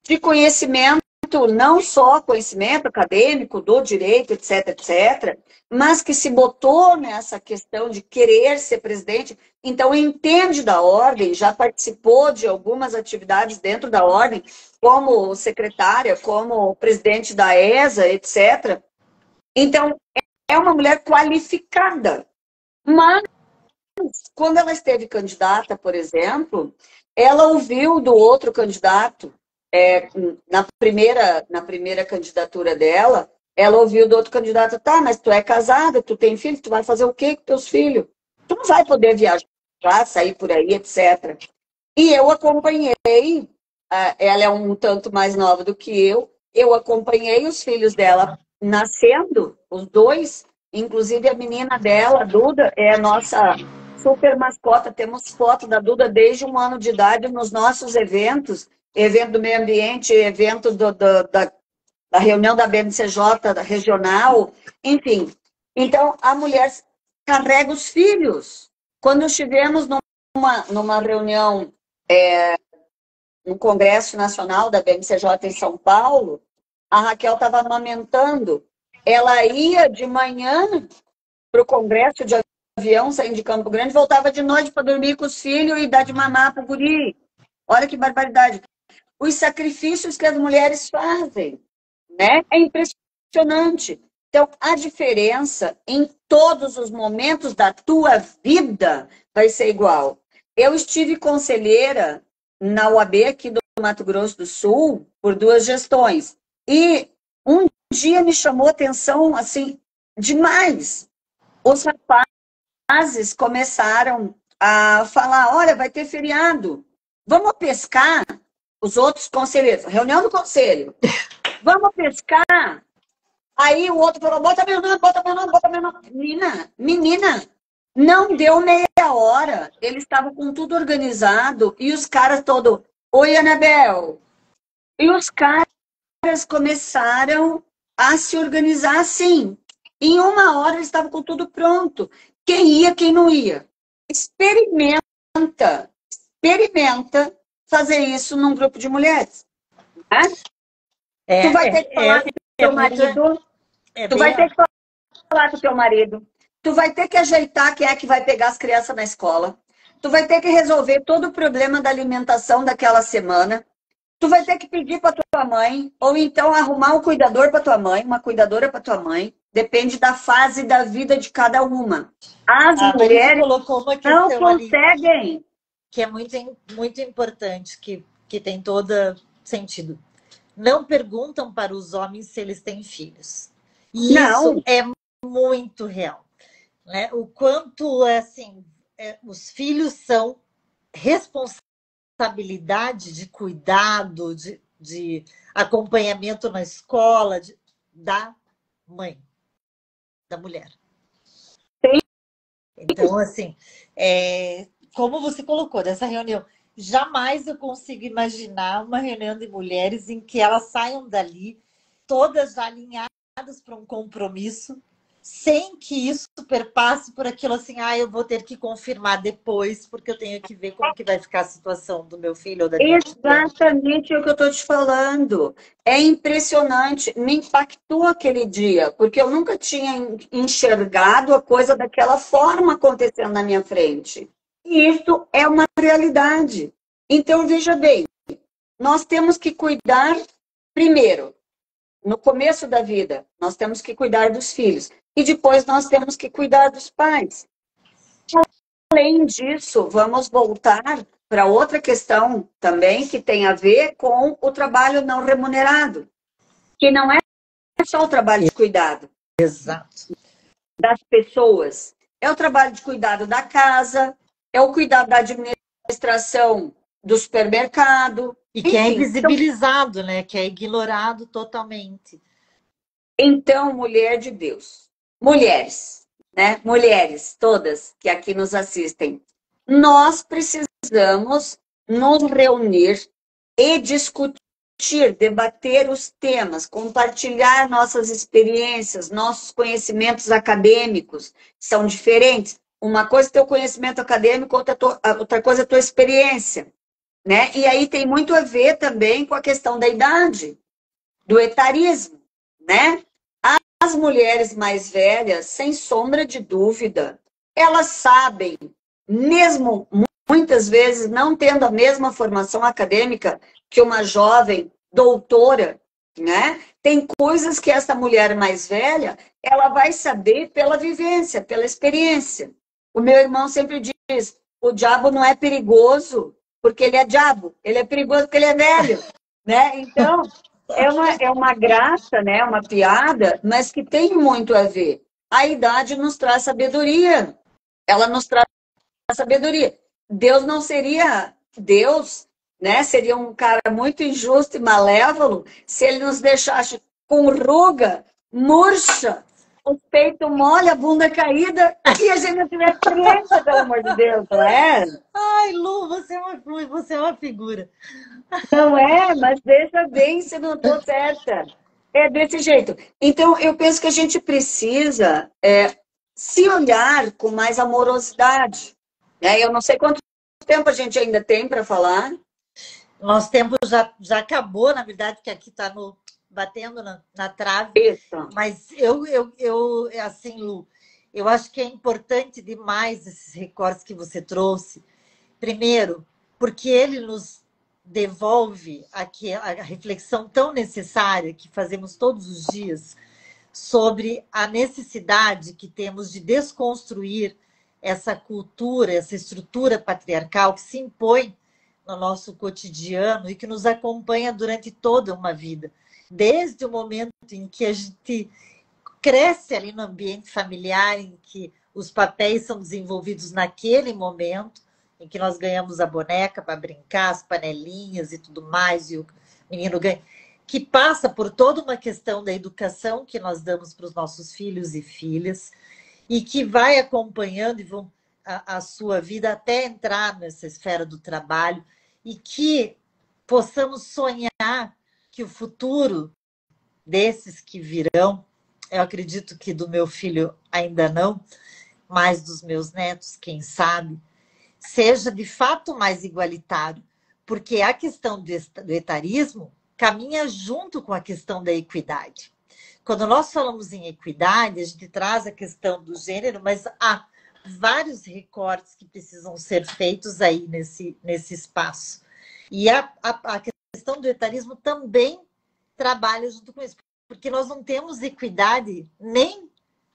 de conhecimento, não só conhecimento acadêmico, do direito, etc, etc, mas que se botou nessa questão de querer ser presidente, então entende da ordem, já participou de algumas atividades dentro da ordem, como secretária, como presidente da ESA, etc. Então, é uma mulher qualificada. Mas, quando ela esteve candidata, por exemplo, ela ouviu do outro candidato, na primeira candidatura dela, ela ouviu do outro candidato, tá, mas tu é casada, tu tem filho, tu vai fazer o quê com teus filhos? Tu não vai poder viajar, sair por aí, etc. E eu acompanhei, ela é um tanto mais nova do que eu acompanhei os filhos dela nascendo, os dois, inclusive a menina dela, a Duda, é a nossa super mascota, temos foto da Duda desde 1 ano de idade nos nossos eventos, evento do meio ambiente, evento da reunião da BNCJ da regional, enfim. Então, a mulher carrega os filhos. Quando estivemos numa reunião, no Congresso Nacional da BNCJ em São Paulo, a Raquel estava amamentando. Ela ia de manhã para o Congresso de avião, saindo de Campo Grande, voltava de noite para dormir com os filhos e dar de mamar para o guri. Olha que barbaridade. Os sacrifícios que as mulheres fazem, né? É impressionante. Então, a diferença em todos os momentos da tua vida vai ser igual. Eu estive conselheira na UAB aqui do Mato Grosso do Sul por 2 gestões. E um dia me chamou a atenção, assim, demais. Os rapazes começaram a falar, olha, vai ter feriado, vamos pescar. Os outros conselheiros, reunião do conselho, vamos pescar. Aí o outro falou, bota meu nome, bota meu nome, bota meu nome. Menina, não deu meia hora, eles estavam com tudo organizado e os caras todos, oi, Anabel. E os caras começaram a se organizar assim. Em 1 hora eles estavam com tudo pronto. Quem ia, quem não ia. Experimenta fazer isso num grupo de mulheres. Né? Tu vai ter que falar com o teu marido. Tu vai ter que falar com o teu marido. Tu vai ter que ajeitar quem é que vai pegar as crianças na escola. Tu vai ter que resolver todo o problema da alimentação daquela semana. Tu vai ter que pedir para tua mãe, ou então arrumar um cuidador para tua mãe, uma cuidadora para tua mãe. Depende da fase da vida de cada uma. As mulheres colocou uma não questão conseguem. Ali, que é muito importante, que tem todo sentido. Não perguntam para os homens se eles têm filhos. E não. Isso é muito real. Né? O quanto, assim, os filhos são responsabilidade de cuidado, de acompanhamento na escola, da mãe, da mulher. Sim. Então, assim, como você colocou nessa reunião, jamais eu consigo imaginar uma reunião de mulheres em que elas saiam dali todas alinhadas para um compromisso, sem que isso perpasse por aquilo assim, eu vou ter que confirmar depois, porque eu tenho que ver como que vai ficar a situação do meu filho ou da minha filha. Exatamente o que eu estou te falando. É impressionante. Me impactou aquele dia, porque eu nunca tinha enxergado a coisa daquela forma acontecendo na minha frente. E isso é uma realidade. Então, veja bem, nós temos que cuidar, primeiro, no começo da vida, nós temos que cuidar dos filhos. E depois nós temos que cuidar dos pais. Além disso, vamos voltar para outra questão também que tem a ver com o trabalho não remunerado. Que não é só o trabalho de cuidado. Exato. Das pessoas. É o trabalho de cuidado da casa, é o cuidado da administração do supermercado. E que é invisibilizado, né? Que é ignorado totalmente. Então, mulher de Deus, mulheres, né? Mulheres todas que aqui nos assistem, nós precisamos nos reunir e discutir, debater os temas, compartilhar nossas experiências, nossos conhecimentos acadêmicos são diferentes. Uma coisa é teu conhecimento acadêmico, outra coisa é tua experiência, né? E aí tem muito a ver também com a questão da idade, do etarismo, né? As mulheres mais velhas, sem sombra de dúvida, elas sabem, mesmo muitas vezes não tendo a mesma formação acadêmica que uma jovem doutora, né? Tem coisas que essa mulher mais velha, ela vai saber pela vivência, pela experiência. O meu irmão sempre diz, o diabo não é perigoso porque ele é diabo, ele é perigoso porque ele é velho, né? Então, é uma graça, né? Uma piada, mas que tem muito a ver. A idade nos traz sabedoria. Ela nos traz sabedoria. Deus não seria Deus, né? Seria um cara muito injusto e malévolo se ele nos deixasse com ruga, murcha, o peito mole, a bunda caída e a gente não tivesse experiência, pelo amor de Deus, não é? Ai, Lu, você é uma figura. Não é, mas veja bem se não estou certa. É desse jeito. Então, eu penso que a gente precisa se olhar com mais amorosidade. Né? Eu não sei quanto tempo a gente ainda tem para falar. Nosso tempo já acabou, na verdade, que aqui está batendo na trave. Isso. Mas assim, Lu, eu acho que é importante demais esses recortes que você trouxe. Primeiro, porque ele nos devolve aqui a reflexão tão necessária que fazemos todos os dias sobre a necessidade que temos de desconstruir essa cultura, essa estrutura patriarcal que se impõe no nosso cotidiano e que nos acompanha durante toda uma vida. Desde o momento em que a gente cresce ali no ambiente familiar, em que os papéis são desenvolvidos naquele momento, em que nós ganhamos a boneca para brincar, as panelinhas e tudo mais, e o menino ganha, que passa por toda uma questão da educação que nós damos para os nossos filhos e filhas, e que vai acompanhando a sua vida até entrar nessa esfera do trabalho, e que possamos sonhar que o futuro desses que virão, eu acredito que do meu filho ainda não, mas dos meus netos, quem sabe, seja de fato mais igualitário, porque a questão do etarismo caminha junto com a questão da equidade. Quando nós falamos em equidade, a gente traz a questão do gênero, mas há vários recortes que precisam ser feitos aí nesse espaço. E a questão do etarismo também trabalha junto com isso, porque nós não temos equidade nem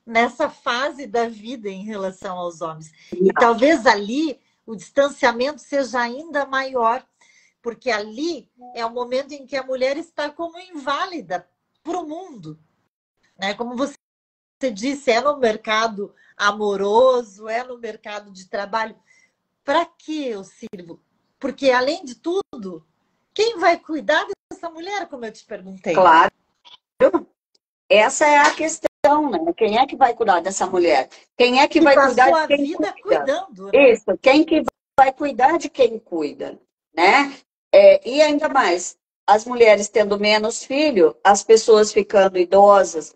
nessa fase da vida em relação aos homens. E talvez ali o distanciamento seja ainda maior, porque ali é o momento em que a mulher está como inválida para o mundo. Né? Como você disse, é no mercado amoroso, é no mercado de trabalho. Para que eu sirvo? Porque, além de tudo, quem vai cuidar dessa mulher, como eu te perguntei? Claro. Essa é a questão, né? Quem é que vai cuidar dessa mulher? Quem é que vai cuidar de quem vida cuida? Cuidando, né? Isso, quem que vai cuidar de quem cuida, né? E ainda mais, as mulheres tendo menos filho, as pessoas ficando idosas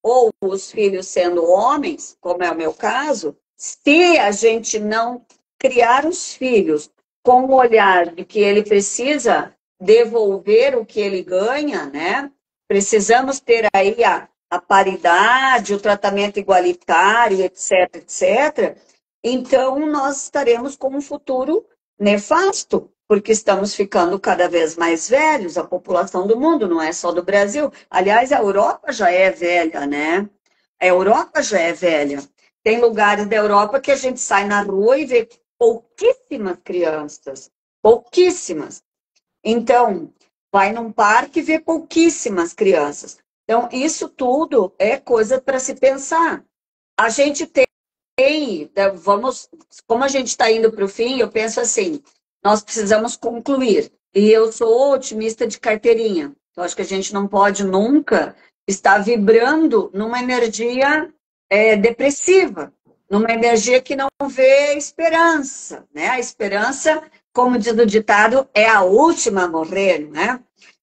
ou os filhos sendo homens, como é o meu caso, se a gente não criar os filhos com o olhar de que ele precisa devolver o que ele ganha, né? Precisamos ter aí a paridade, o tratamento igualitário, etc, etc. Então, nós estaremos com um futuro nefasto, porque estamos ficando cada vez mais velhos, a população do mundo, não é só do Brasil. Aliás, a Europa já é velha, né? A Europa já é velha. Tem lugares da Europa que a gente sai na rua e vê pouquíssimas crianças. Pouquíssimas. Então, vai num parque e vê pouquíssimas crianças. Então, isso tudo é coisa para se pensar. A gente tem, como a gente está indo para o fim, eu penso assim, nós precisamos concluir. E eu sou otimista de carteirinha. Eu acho que a gente não pode nunca estar vibrando numa energia depressiva, numa energia que não vê esperança, né? A esperança, como diz o ditado, é a última a morrer, né?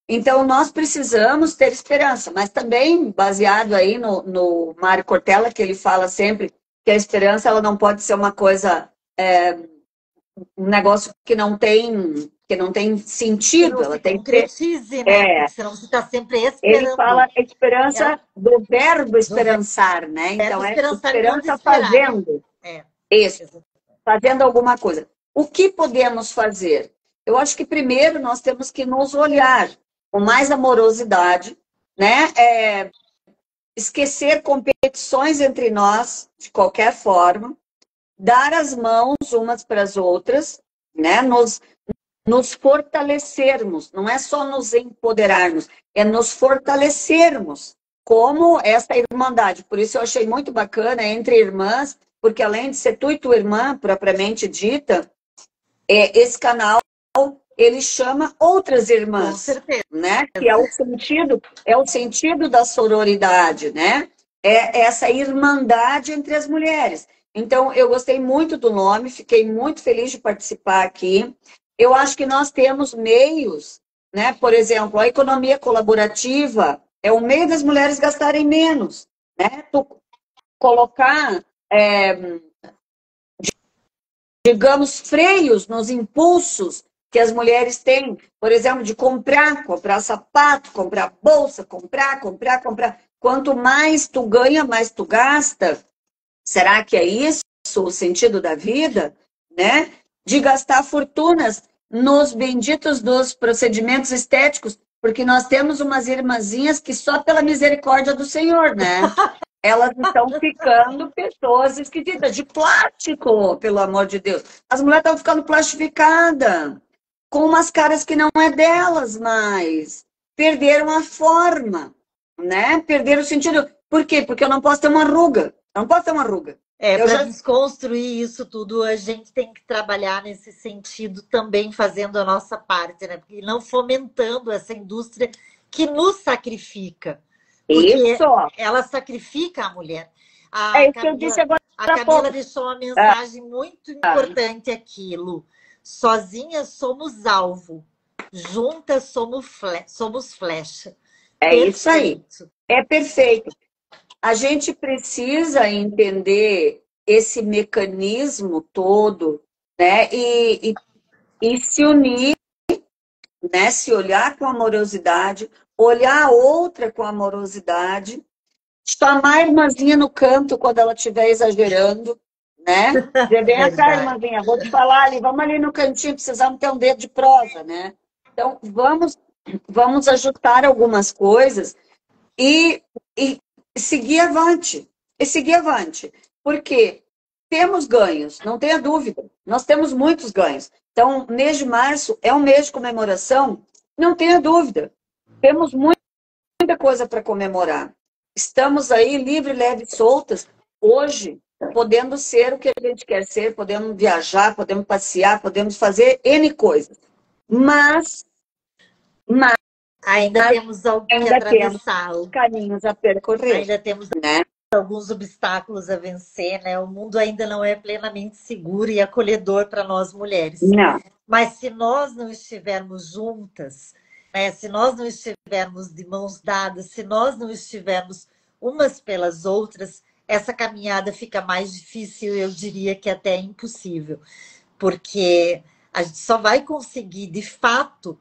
Então, nós precisamos ter esperança, mas também baseado aí no Mário Cortella, que ele fala sempre que a esperança ela não pode ser uma coisa, um negócio que não tem sentido, ela se tem que ser. concretize, né? Porque senão você está sempre Ele esperando. fala a esperança do verbo Do esperançar, né? verbo Então, é esperançar enquanto esperança esperar. fazendo É, isso, exato. fazendo alguma coisa. O que podemos fazer? Eu acho que primeiro nós temos que nos olhar com mais amorosidade, né? Esquecer competições entre nós, de qualquer forma, dar as mãos umas para as outras, né? Nos fortalecermos, não é só nos empoderarmos, é nos fortalecermos como essa irmandade. Por isso eu achei muito bacana entre irmãs, porque além de ser tu e tua irmã, propriamente dita, esse canal ele chama outras Com irmãs, certeza. né? Que é o sentido da sororidade, né? É essa irmandade entre as mulheres. Então, eu gostei muito do nome, fiquei muito feliz de participar aqui. Eu acho que nós temos meios, né? Por exemplo, a economia colaborativa é o meio das mulheres gastarem menos, né? Tu colocar, digamos, freios nos impulsos que as mulheres têm, por exemplo, de comprar sapato, comprar bolsa, comprar. Quanto mais tu ganha, mais tu gasta. Será que é isso o sentido da vida, né? De gastar fortunas nos benditos dos procedimentos estéticos, porque nós temos umas irmãzinhas que só pela misericórdia do Senhor, né? Elas estão ficando pessoas esquisitas, de plástico, pelo amor de Deus. As mulheres estão ficando plastificadas, com umas caras que não é delas mais. Perderam a forma, né? Perderam o sentido. Por quê? Porque eu não posso ter uma ruga. Eu não posso ter uma ruga. Para desconstruir isso tudo, a gente tem que trabalhar nesse sentido também, fazendo a nossa parte, né? Porque não fomentando essa indústria que nos sacrifica. Porque Isso. ela sacrifica a mulher. É isso que eu disse agora A Camila deixou uma mensagem muito importante aqui, Lu. Sozinhas somos alvo, juntas somos flecha. É isso aí. É perfeito. A gente precisa entender esse mecanismo todo, né? E se unir, né? Se olhar com amorosidade, olhar a outra com amorosidade, chamar a irmãzinha no canto quando ela estiver exagerando, né? Vem cá, irmãzinha, vou te falar ali, vamos ali no cantinho, precisamos ter um dedo de prosa, né? Então, vamos ajustar algumas coisas e seguir avante. E seguir avante. Porque temos ganhos, não tenha dúvida. Nós temos muitos ganhos. Então, mês de março é um mês de comemoração, não tenha dúvida. Temos muita coisa para comemorar. Estamos aí livre, leve, soltas, hoje, podendo ser o que a gente quer ser, podemos viajar, podemos passear, podemos fazer N coisas. Mas ainda temos algo que atravessar. Caminhos a percorrer. Ainda temos, né? Alguns obstáculos a vencer, né? O mundo ainda não é plenamente seguro e acolhedor para nós mulheres. Não. Mas se nós não estivermos juntas, né? Se nós não estivermos de mãos dadas, se nós não estivermos umas pelas outras, essa caminhada fica mais difícil, eu diria que até impossível. Porque a gente só vai conseguir, de fato,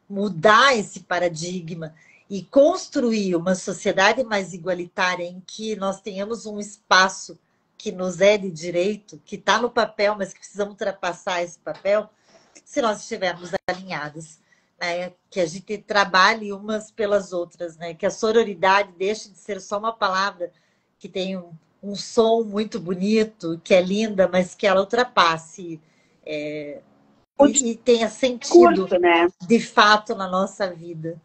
mudar esse paradigma e construir uma sociedade mais igualitária em que nós tenhamos um espaço que nos é de direito, que está no papel, mas que precisamos ultrapassar esse papel, se nós estivermos alinhadas, né? Que a gente trabalhe umas pelas outras, né? Que a sororidade deixe de ser só uma palavra que tem um som muito bonito, que é linda, mas que ela ultrapasse e tenha sentido, né? De fato, na nossa vida.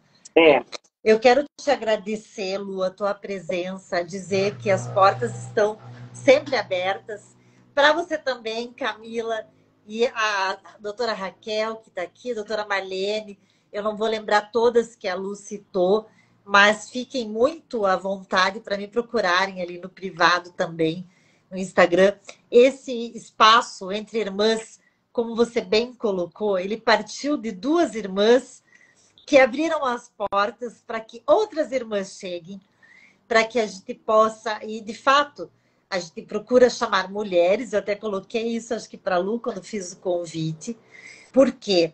Eu quero te agradecer, Lu, a tua presença, dizer que as portas estão sempre abertas. Para você também, Camila, e a doutora Raquel, que está aqui, a doutora Marlene, eu não vou lembrar todas que a Lu citou, mas fiquem muito à vontade para me procurarem ali no privado também, no Instagram. Esse espaço entre irmãs, como você bem colocou, ele partiu de duas irmãs que abriram as portas para que outras irmãs cheguem, para que a gente possa, e de fato, a gente procura chamar mulheres, eu até coloquei isso, acho que para a Lu, quando fiz o convite. Por quê?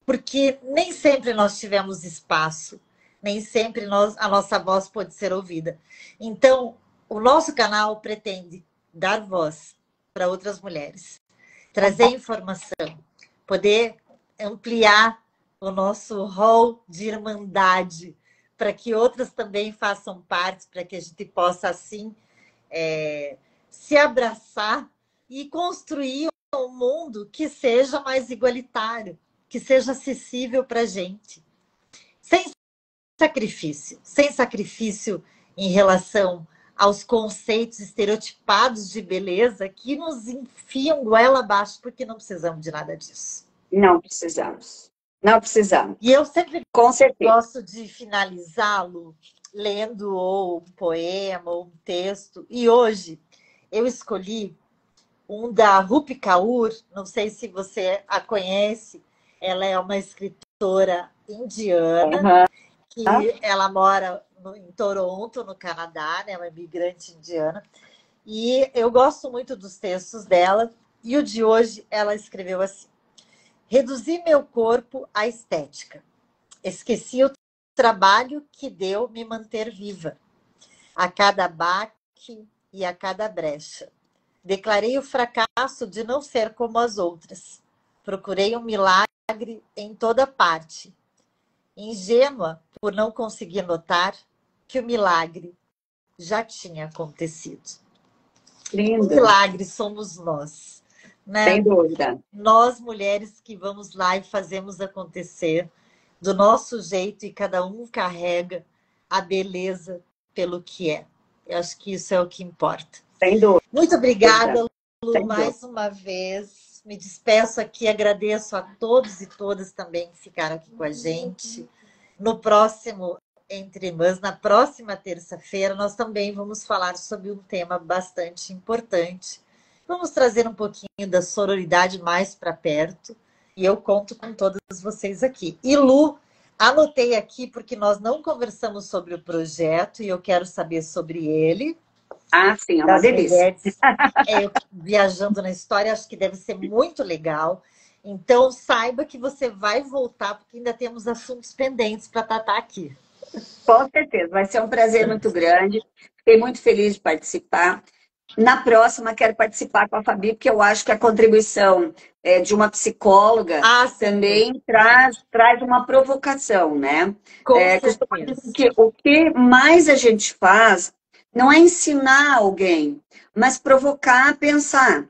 Porque nem sempre nós tivemos espaço, nem sempre a nossa voz pode ser ouvida. Então, o nosso canal pretende dar voz para outras mulheres, trazer informação, poder ampliar o nosso rol de irmandade, para que outras também façam parte, para que a gente possa, assim, se abraçar e construir um mundo que seja mais igualitário, que seja acessível para a gente. Sem sacrifício em relação aos conceitos estereotipados de beleza que nos enfiam goela abaixo, porque não precisamos de nada disso. Não precisamos. Não precisamos. E eu sempre Com certeza gosto de finalizá-lo lendo ou um poema ou um texto. E hoje eu escolhi um da Rupi Kaur, não sei se você a conhece, ela é uma escritora indiana, que ela mora em Toronto, no Canadá, né? Uma imigrante indiana. E eu gosto muito dos textos dela. E o de hoje, ela escreveu assim: reduzi meu corpo à estética. Esqueci o trabalho que deu me manter viva. A cada baque e a cada brecha. Declarei o fracasso de não ser como as outras. Procurei um milagre em toda parte. Ingênua por não conseguir notar que o milagre já tinha acontecido. Lindo. O milagre somos nós, né? Sem dúvida. Nós, mulheres, que vamos lá e fazemos acontecer do nosso jeito, e cada um carrega a beleza pelo que é. Eu acho que isso é o que importa. Sem dúvida. Muito obrigada, Lu, mais uma vez. Me despeço aqui, agradeço a todos e todas também que ficaram aqui com a gente. No próximo Entre Irmãs, na próxima terça-feira, nós também vamos falar sobre um tema bastante importante. Vamos trazer um pouquinho da sororidade mais para perto. E eu conto com todas vocês aqui. E Lu, anotei aqui porque nós não conversamos sobre o projeto e eu quero saber sobre ele. Ah, sim, é uma delícia. Viajando na história, acho que deve ser muito legal. Então, saiba que você vai voltar, porque ainda temos assuntos pendentes para tratar aqui. Com certeza, vai ser um prazer muito grande. Fiquei muito feliz de participar. Na próxima, quero participar com a Fabi, porque eu acho que a contribuição de uma psicóloga também traz uma provocação, né? O que mais a gente faz não é ensinar alguém, mas provocar a pensar,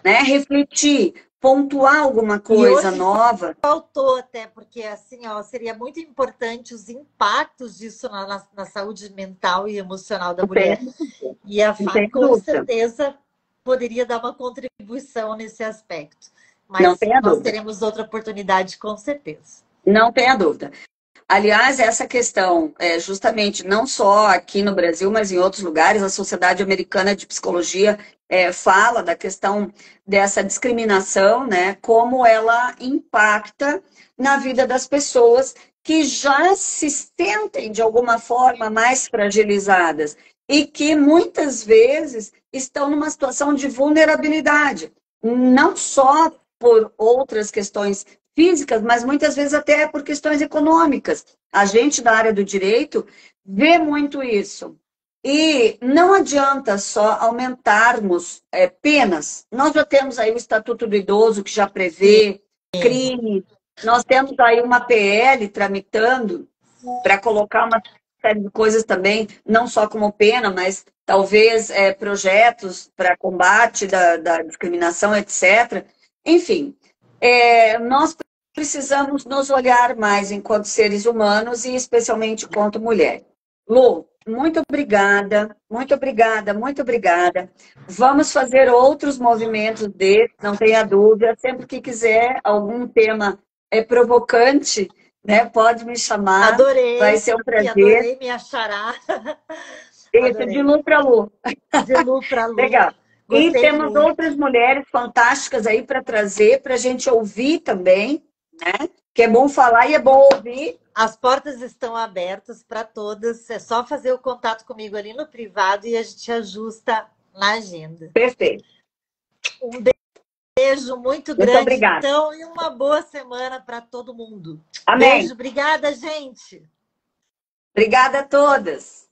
né? Refletir, pontuar alguma coisa nova. Faltou até, porque assim, ó, seria muito importante os impactos disso na saúde mental e emocional da mulher. E a Fábio, com certeza, poderia dar uma contribuição nesse aspecto. Mas nós teremos outra oportunidade, com certeza. Não tenha dúvida. Aliás, essa questão, justamente, não só aqui no Brasil, mas em outros lugares, a Sociedade Americana de Psicologia fala da questão dessa discriminação, né? Como ela impacta na vida das pessoas que já se sentem, de alguma forma, mais fragilizadas e que, muitas vezes, estão numa situação de vulnerabilidade. Não só por outras questões físicas, mas muitas vezes até por questões econômicas. A gente da área do direito vê muito isso. E não adianta só aumentarmos penas. Nós já temos aí o Estatuto do Idoso, que já prevê crime. Nós temos aí uma PL tramitando para colocar uma série de coisas também, não só como pena, mas talvez projetos para combate da discriminação, etc. Enfim, nós precisamos nos olhar mais enquanto seres humanos e especialmente enquanto mulher. Lu, muito obrigada, muito obrigada, muito obrigada. Vamos fazer outros movimentos desses, não tenha dúvida. Sempre que quiser algum tema provocante, né, pode me chamar. Adorei. Vai ser um prazer. Adorei me achará. Isso, de Lu para Lu. De Lu para Lu. Legal. Gostei e temos muito. outras mulheres fantásticas aí para trazer, para a gente ouvir também, né? Que é bom falar e é bom ouvir. As portas estão abertas para todas. É só fazer o contato comigo ali no privado e a gente ajusta na agenda. Perfeito. Um beijo muito grande, obrigada. então, e uma boa semana para todo mundo. Amém. Beijo, obrigada, gente. Obrigada a todas.